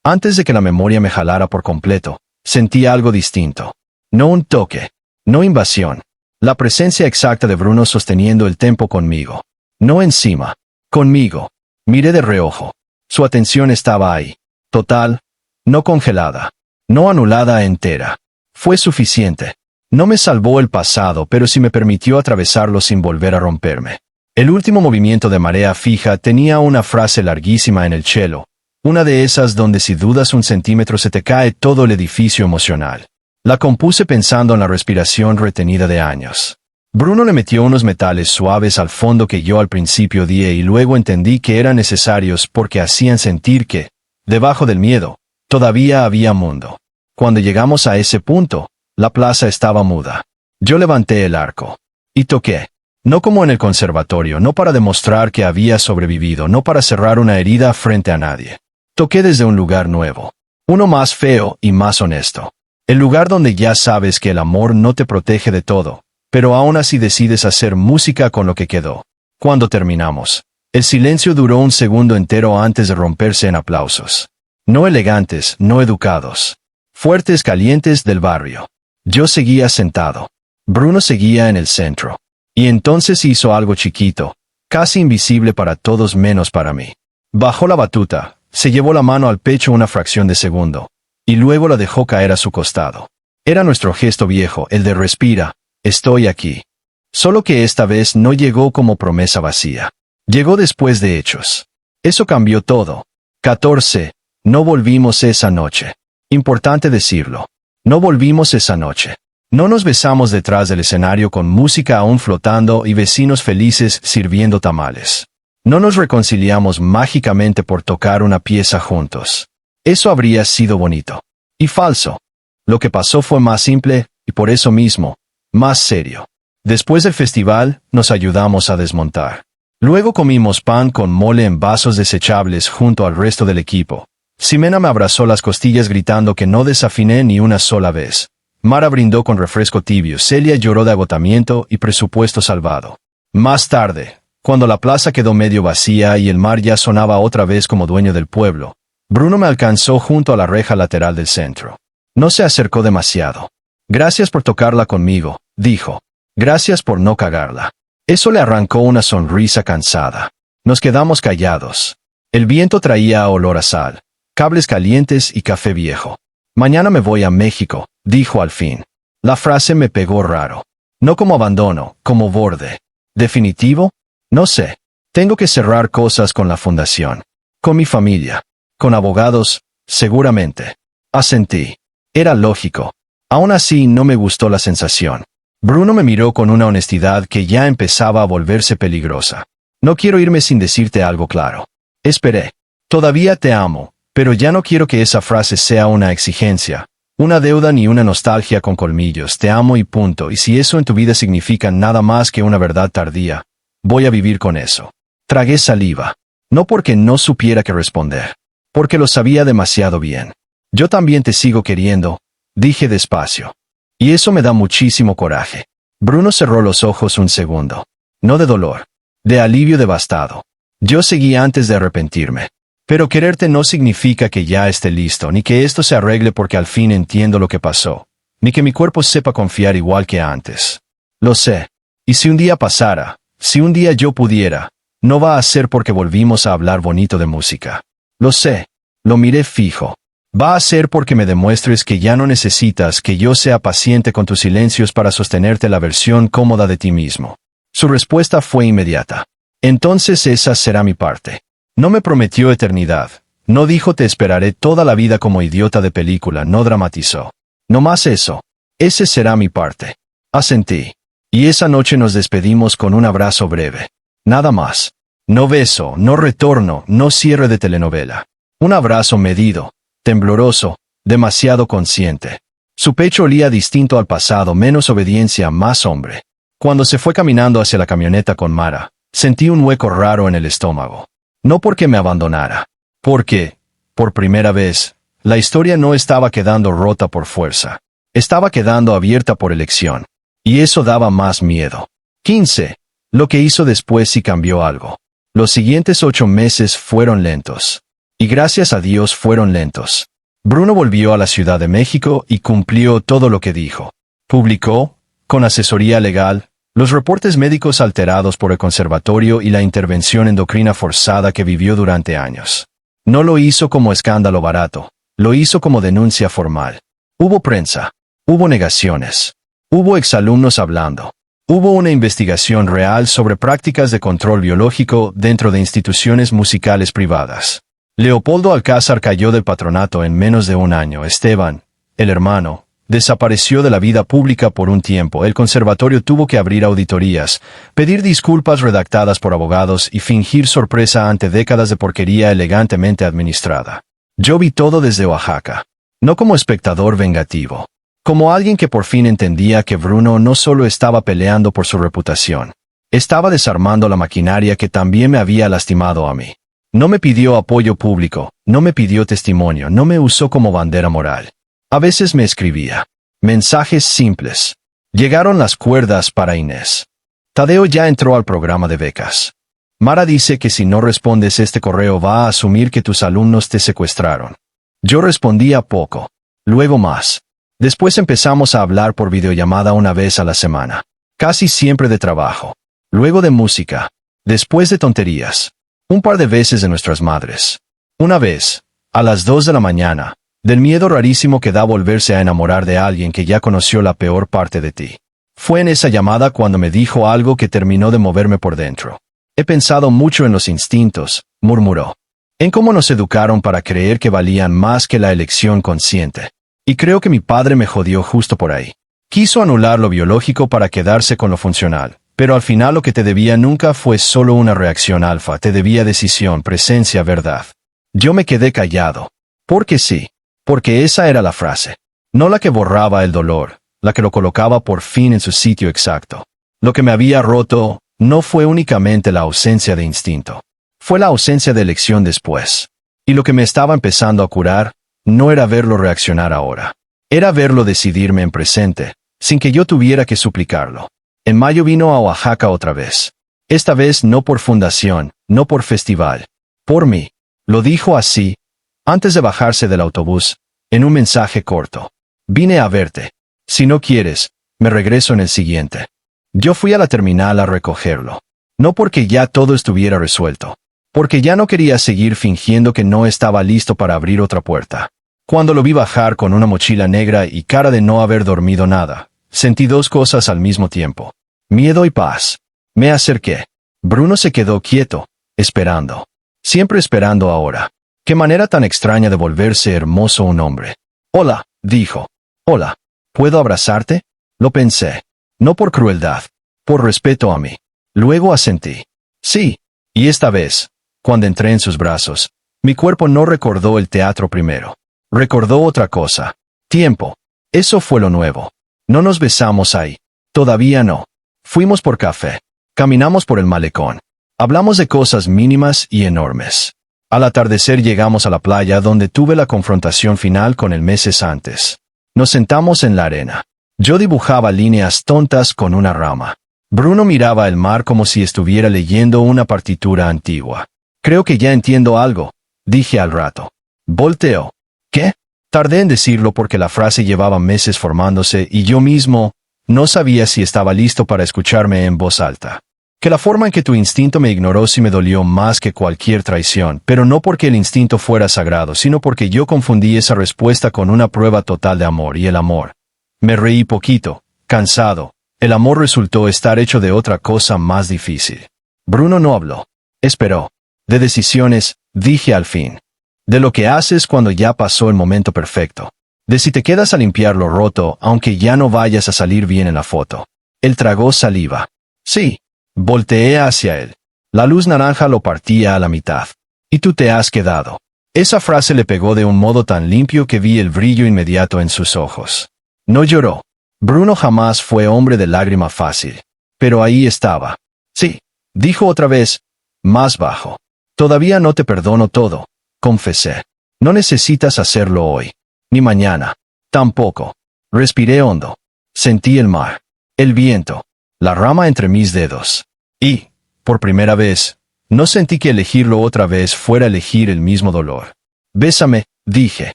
antes de que la memoria me jalara por completo, sentí algo distinto. No un toque, no invasión. La presencia exacta de Bruno sosteniendo el tempo conmigo. No encima, conmigo. Miré de reojo. Su atención estaba ahí. Total, no congelada, no anulada entera. Fue suficiente. No me salvó el pasado, pero sí me permitió atravesarlo sin volver a romperme. El último movimiento de Marea Fija tenía una frase larguísima en el cello, una de esas donde si dudas un centímetro se te cae todo el edificio emocional. La compuse pensando en la respiración retenida de años. Bruno le metió unos metales suaves al fondo que yo al principio odié y luego entendí que eran necesarios porque hacían sentir que, debajo del miedo, todavía había mundo. Cuando llegamos a ese punto, la plaza estaba muda. Yo levanté el arco. Y toqué. No como en el conservatorio, no para demostrar que había sobrevivido, no para cerrar una herida frente a nadie. Toqué desde un lugar nuevo. Uno más feo y más honesto. El lugar donde ya sabes que el amor no te protege de todo, pero aún así decides hacer música con lo que quedó. Cuando terminamos, el silencio duró un segundo entero antes de romperse en aplausos. No elegantes, no educados. Fuertes, calientes del barrio. Yo seguía sentado. Bruno seguía en el centro. Y entonces hizo algo chiquito, casi invisible para todos menos para mí. Bajó la batuta, se llevó la mano al pecho una fracción de segundo, y luego la dejó caer a su costado. Era nuestro gesto viejo, el de respira. Estoy aquí. Solo que esta vez no llegó como promesa vacía. Llegó después de hechos. Eso cambió todo. 14. No volvimos esa noche. Importante decirlo. No volvimos esa noche. No nos besamos detrás del escenario con música aún flotando y vecinos felices sirviendo tamales. No nos reconciliamos mágicamente por tocar una pieza juntos. Eso habría sido bonito. Y falso. Lo que pasó fue más simple, y por eso mismo, más serio. Después del festival, nos ayudamos a desmontar. Luego comimos pan con mole en vasos desechables junto al resto del equipo. Ximena me abrazó las costillas gritando que no desafiné ni una sola vez. Mara brindó con refresco tibio, Celia lloró de agotamiento y presupuesto salvado. Más tarde, cuando la plaza quedó medio vacía y el mar ya sonaba otra vez como dueño del pueblo, Bruno me alcanzó junto a la reja lateral del centro. No se acercó demasiado. Gracias por tocarla conmigo, dijo. Gracias por no cagarla. Eso le arrancó una sonrisa cansada. Nos quedamos callados. El viento traía olor a sal, cables calientes y café viejo. Mañana me voy a México, dijo al fin. La frase me pegó raro. No como abandono, como borde. ¿Definitivo? No sé. Tengo que cerrar cosas con la fundación. Con mi familia. Con abogados, seguramente. Asentí. Era lógico. Aún así no me gustó la sensación. Bruno me miró con una honestidad que ya empezaba a volverse peligrosa. No quiero irme sin decirte algo claro. Esperé. Todavía te amo, pero ya no quiero que esa frase sea una exigencia, Una deuda ni una nostalgia con colmillos, te amo y punto, y si eso en tu vida significa nada más que una verdad tardía, voy a vivir con eso. Tragué saliva. No porque no supiera qué responder, porque lo sabía demasiado bien. Yo también te sigo queriendo, dije despacio. Y eso me da muchísimo coraje. Bruno cerró los ojos un segundo. No de dolor, de alivio devastado. Yo seguí antes de arrepentirme. Pero quererte no significa que ya esté listo, ni que esto se arregle porque al fin entiendo lo que pasó, ni que mi cuerpo sepa confiar igual que antes. Lo sé. Y si un día pasara, si un día yo pudiera, no va a ser porque volvimos a hablar bonito de música. Lo sé. Lo miré fijo. Va a ser porque me demuestres que ya no necesitas que yo sea paciente con tus silencios para sostenerte la versión cómoda de ti mismo. Su respuesta fue inmediata. Entonces esa será mi parte. No me prometió eternidad. No dijo te esperaré toda la vida como idiota de película, no dramatizó. No más eso. Ese será mi parte. Asentí. Y esa noche nos despedimos con un abrazo breve. Nada más. No beso, no retorno, no cierre de telenovela. Un abrazo medido, tembloroso, demasiado consciente. Su pecho olía distinto al pasado, menos obediencia, más hombre. Cuando se fue caminando hacia la camioneta con Mara, sentí un hueco raro en el estómago. No porque me abandonara. Porque, por primera vez, la historia no estaba quedando rota por fuerza. Estaba quedando abierta por elección. Y eso daba más miedo. 15. Lo que hizo después sí cambió algo. Los siguientes 8 meses fueron lentos. Y gracias a Dios fueron lentos. Bruno volvió a la Ciudad de México y cumplió todo lo que dijo. Publicó, con asesoría legal, los reportes médicos alterados por el conservatorio y la intervención endocrina forzada que vivió durante años. No lo hizo como escándalo barato, lo hizo como denuncia formal. Hubo prensa, hubo negaciones, hubo exalumnos hablando, hubo una investigación real sobre prácticas de control biológico dentro de instituciones musicales privadas. Leopoldo Alcázar cayó del patronato en menos de un año. Esteban, el hermano, desapareció de la vida pública por un tiempo. El conservatorio tuvo que abrir auditorías, pedir disculpas redactadas por abogados y fingir sorpresa ante décadas de porquería elegantemente administrada. Yo vi todo desde Oaxaca. No como espectador vengativo. Como alguien que por fin entendía que Bruno no solo estaba peleando por su reputación. Estaba desarmando la maquinaria que también me había lastimado a mí. No me pidió apoyo público, no me pidió testimonio, no me usó como bandera moral. A veces me escribía mensajes simples. Llegaron las cuerdas para Inés. Tadeo ya entró al programa de becas. Mara dice que si no respondes este correo va a asumir que tus alumnos te secuestraron. Yo respondía poco. Luego más. Después empezamos a hablar por videollamada una vez a la semana. Casi siempre de trabajo. Luego de música. Después de tonterías. Un par de veces de nuestras madres. Una vez, a las 2 de la mañana, del miedo rarísimo que da volverse a enamorar de alguien que ya conoció la peor parte de ti. Fue en esa llamada cuando me dijo algo que terminó de moverme por dentro. He pensado mucho en los instintos, murmuró. En cómo nos educaron para creer que valían más que la elección consciente. Y creo que mi padre me jodió justo por ahí. Quiso anular lo biológico para quedarse con lo funcional. Pero al final lo que te debía nunca fue solo una reacción alfa, te debía decisión, presencia, verdad. Yo me quedé callado. Porque sí. Porque esa era la frase. No la que borraba el dolor, la que lo colocaba por fin en su sitio exacto. Lo que me había roto no fue únicamente la ausencia de instinto. Fue la ausencia de elección después. Y lo que me estaba empezando a curar no era verlo reaccionar ahora. Era verlo decidirme en presente, sin que yo tuviera que suplicarlo. En mayo vino a Oaxaca otra vez. Esta vez no por fundación, no por festival. Por mí. Lo dijo así, antes de bajarse del autobús, en un mensaje corto. Vine a verte. Si no quieres, me regreso en el siguiente. Yo fui a la terminal a recogerlo. No porque ya todo estuviera resuelto. Porque ya no quería seguir fingiendo que no estaba listo para abrir otra puerta. Cuando lo vi bajar con una mochila negra y cara de no haber dormido nada, sentí dos cosas al mismo tiempo. Miedo y paz. Me acerqué. Bruno se quedó quieto, esperando. Siempre esperando ahora. Qué manera tan extraña de volverse hermoso un hombre. Hola, dijo. Hola. ¿Puedo abrazarte? Lo pensé. No por crueldad. Por respeto a mí. Luego asentí. Sí. Y esta vez, cuando entré en sus brazos, mi cuerpo no recordó el teatro primero. Recordó otra cosa. Tiempo. Eso fue lo nuevo. No nos besamos ahí. Todavía no. Fuimos por café. Caminamos por el malecón. Hablamos de cosas mínimas y enormes. Al atardecer llegamos a la playa donde tuve la confrontación final con él meses antes. Nos sentamos en la arena. Yo dibujaba líneas tontas con una rama. Bruno miraba el mar como si estuviera leyendo una partitura antigua. Creo que ya entiendo algo, dije al rato. Volteó. ¿Qué? Tardé en decirlo porque la frase llevaba meses formándose y yo mismo no sabía si estaba listo para escucharme en voz alta. Que la forma en que tu instinto me ignoró sí me dolió más que cualquier traición, pero no porque el instinto fuera sagrado, sino porque yo confundí esa respuesta con una prueba total de amor y el amor. Me reí poquito, cansado. El amor resultó estar hecho de otra cosa más difícil. Bruno no habló. Esperó. De decisiones, dije al fin. De lo que haces cuando ya pasó el momento perfecto. De si te quedas a limpiar lo roto, aunque ya no vayas a salir bien en la foto. Él tragó saliva. Sí. Volteé hacia él. La luz naranja lo partía a la mitad. Y tú te has quedado. Esa frase le pegó de un modo tan limpio que vi el brillo inmediato en sus ojos. No lloró. Bruno jamás fue hombre de lágrima fácil. Pero ahí estaba. Sí. Dijo otra vez, más bajo. Todavía no te perdono todo, confesé. No necesitas hacerlo hoy. Ni mañana. Tampoco. Respiré hondo. Sentí el mar. El viento. La rama entre mis dedos. Y, por primera vez, no sentí que elegirlo otra vez fuera elegir el mismo dolor. Bésame, dije.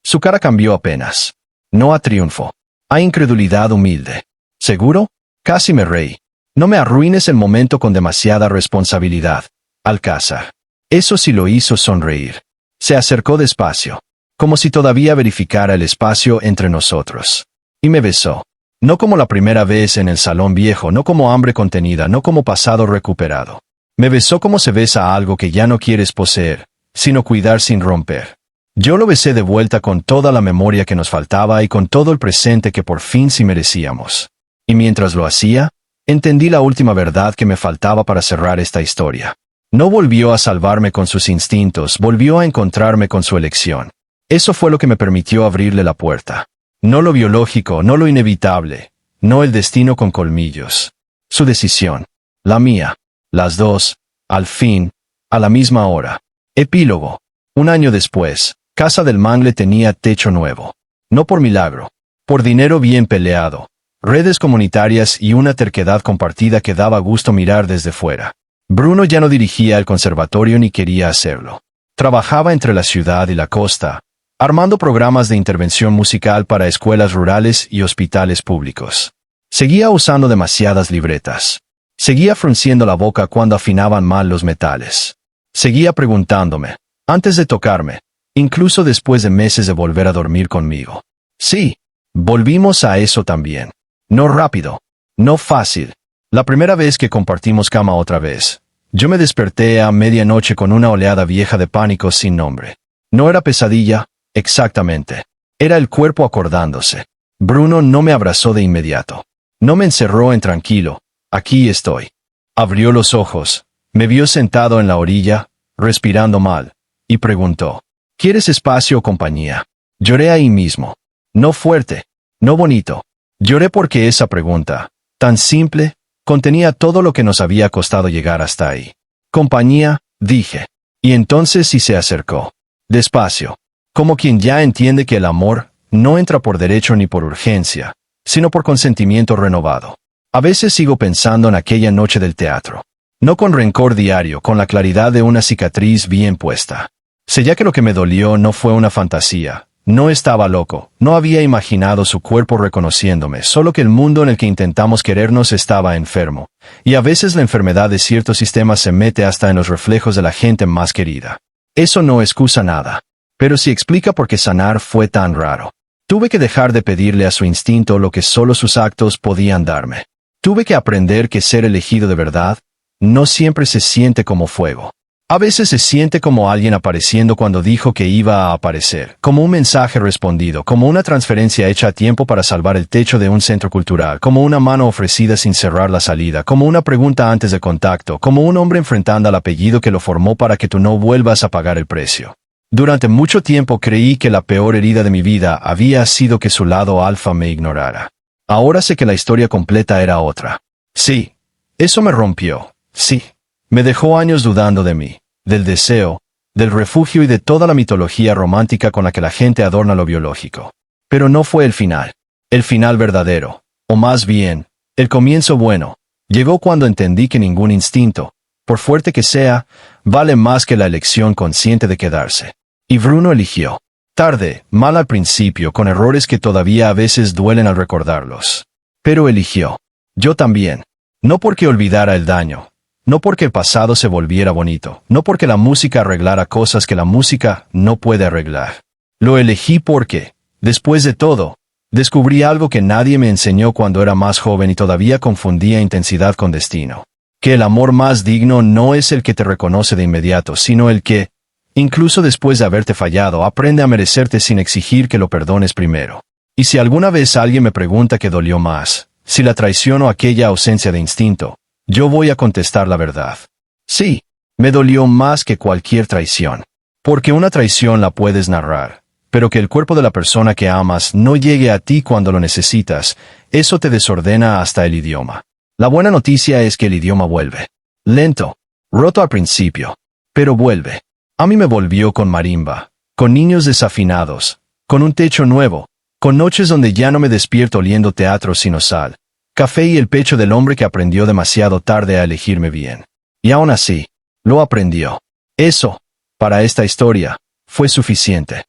Su cara cambió apenas. No a triunfo. A incredulidad humilde. ¿Seguro? Casi me reí. No me arruines el momento con demasiada responsabilidad. Alcázar. Eso sí lo hizo sonreír. Se acercó despacio. Como si todavía verificara el espacio entre nosotros. Y me besó. No como la primera vez en el salón viejo, no como hambre contenida, no como pasado recuperado. Me besó como se besa a algo que ya no quieres poseer, sino cuidar sin romper. Yo lo besé de vuelta con toda la memoria que nos faltaba y con todo el presente que por fin sí merecíamos. Y mientras lo hacía, entendí la última verdad que me faltaba para cerrar esta historia. No volvió a salvarme con sus instintos, volvió a encontrarme con su elección. Eso fue lo que me permitió abrirle la puerta. No lo biológico, no lo inevitable, no el destino con colmillos. Su decisión. La mía. Las dos. Al fin. A la misma hora. Epílogo. 1 año después, Casa del Mangle tenía techo nuevo. No por milagro. Por dinero bien peleado. Redes comunitarias y una terquedad compartida que daba gusto mirar desde fuera. Bruno ya no dirigía el conservatorio ni quería hacerlo. Trabajaba entre la ciudad y la costa, armando programas de intervención musical para escuelas rurales y hospitales públicos. Seguía usando demasiadas libretas. Seguía frunciendo la boca cuando afinaban mal los metales. Seguía preguntándome, antes de tocarme, incluso después de meses de volver a dormir conmigo. Sí, volvimos a eso también. No rápido, no fácil. La primera vez que compartimos cama otra vez, yo me desperté a medianoche con una oleada vieja de pánico sin nombre. No era pesadilla, exactamente. Era el cuerpo acordándose. Bruno no me abrazó de inmediato. No me encerró en tranquilo. Aquí estoy. Abrió los ojos, me vio sentado en la orilla, respirando mal, y preguntó, ¿quieres espacio o compañía? Lloré ahí mismo. No fuerte, no bonito. Lloré porque esa pregunta, tan simple, contenía todo lo que nos había costado llegar hasta ahí. Compañía, dije. Y entonces sí se acercó. Despacio. Como quien ya entiende que el amor no entra por derecho ni por urgencia, sino por consentimiento renovado. A veces sigo pensando en aquella noche del teatro. No con rencor diario, con la claridad de una cicatriz bien puesta. Sé ya que lo que me dolió no fue una fantasía. No estaba loco, no había imaginado su cuerpo reconociéndome, solo que el mundo en el que intentamos querernos estaba enfermo. Y a veces la enfermedad de ciertos sistemas se mete hasta en los reflejos de la gente más querida. Eso no excusa nada. Pero sí explica por qué sanar fue tan raro. Tuve que dejar de pedirle a su instinto lo que solo sus actos podían darme. Tuve que aprender que ser elegido de verdad no siempre se siente como fuego. A veces se siente como alguien apareciendo cuando dijo que iba a aparecer, como un mensaje respondido, como una transferencia hecha a tiempo para salvar el techo de un centro cultural, como una mano ofrecida sin cerrar la salida, como una pregunta antes de contacto, como un hombre enfrentando al apellido que lo formó para que tú no vuelvas a pagar el precio. Durante mucho tiempo creí que la peor herida de mi vida había sido que su lado alfa me ignorara. Ahora sé que la historia completa era otra. Sí, eso me rompió, sí. Me dejó años dudando de mí, del deseo, del refugio y de toda la mitología romántica con la que la gente adorna lo biológico. Pero no fue el final verdadero, o más bien, el comienzo bueno. Llegó cuando entendí que ningún instinto, por fuerte que sea, vale más que la elección consciente de quedarse. Y Bruno eligió. Tarde, mal al principio, con errores que todavía a veces duelen al recordarlos. Pero eligió. Yo también. No porque olvidara el daño. No porque el pasado se volviera bonito. No porque la música arreglara cosas que la música no puede arreglar. Lo elegí porque, después de todo, descubrí algo que nadie me enseñó cuando era más joven y todavía confundía intensidad con destino. Que el amor más digno no es el que te reconoce de inmediato, sino el que, incluso después de haberte fallado, aprende a merecerte sin exigir que lo perdones primero. Y si alguna vez alguien me pregunta qué dolió más, si la traición o aquella ausencia de instinto, yo voy a contestar la verdad. Sí, me dolió más que cualquier traición. Porque una traición la puedes narrar, pero que el cuerpo de la persona que amas no llegue a ti cuando lo necesitas, eso te desordena hasta el idioma. La buena noticia es que el idioma vuelve. Lento, roto al principio, pero vuelve. A mí me volvió con marimba, con niños desafinados, con un techo nuevo, con noches donde ya no me despierto oliendo teatro sino sal, café y el pecho del hombre que aprendió demasiado tarde a elegirme bien. Y aún así, lo aprendió. Eso, para esta historia, fue suficiente.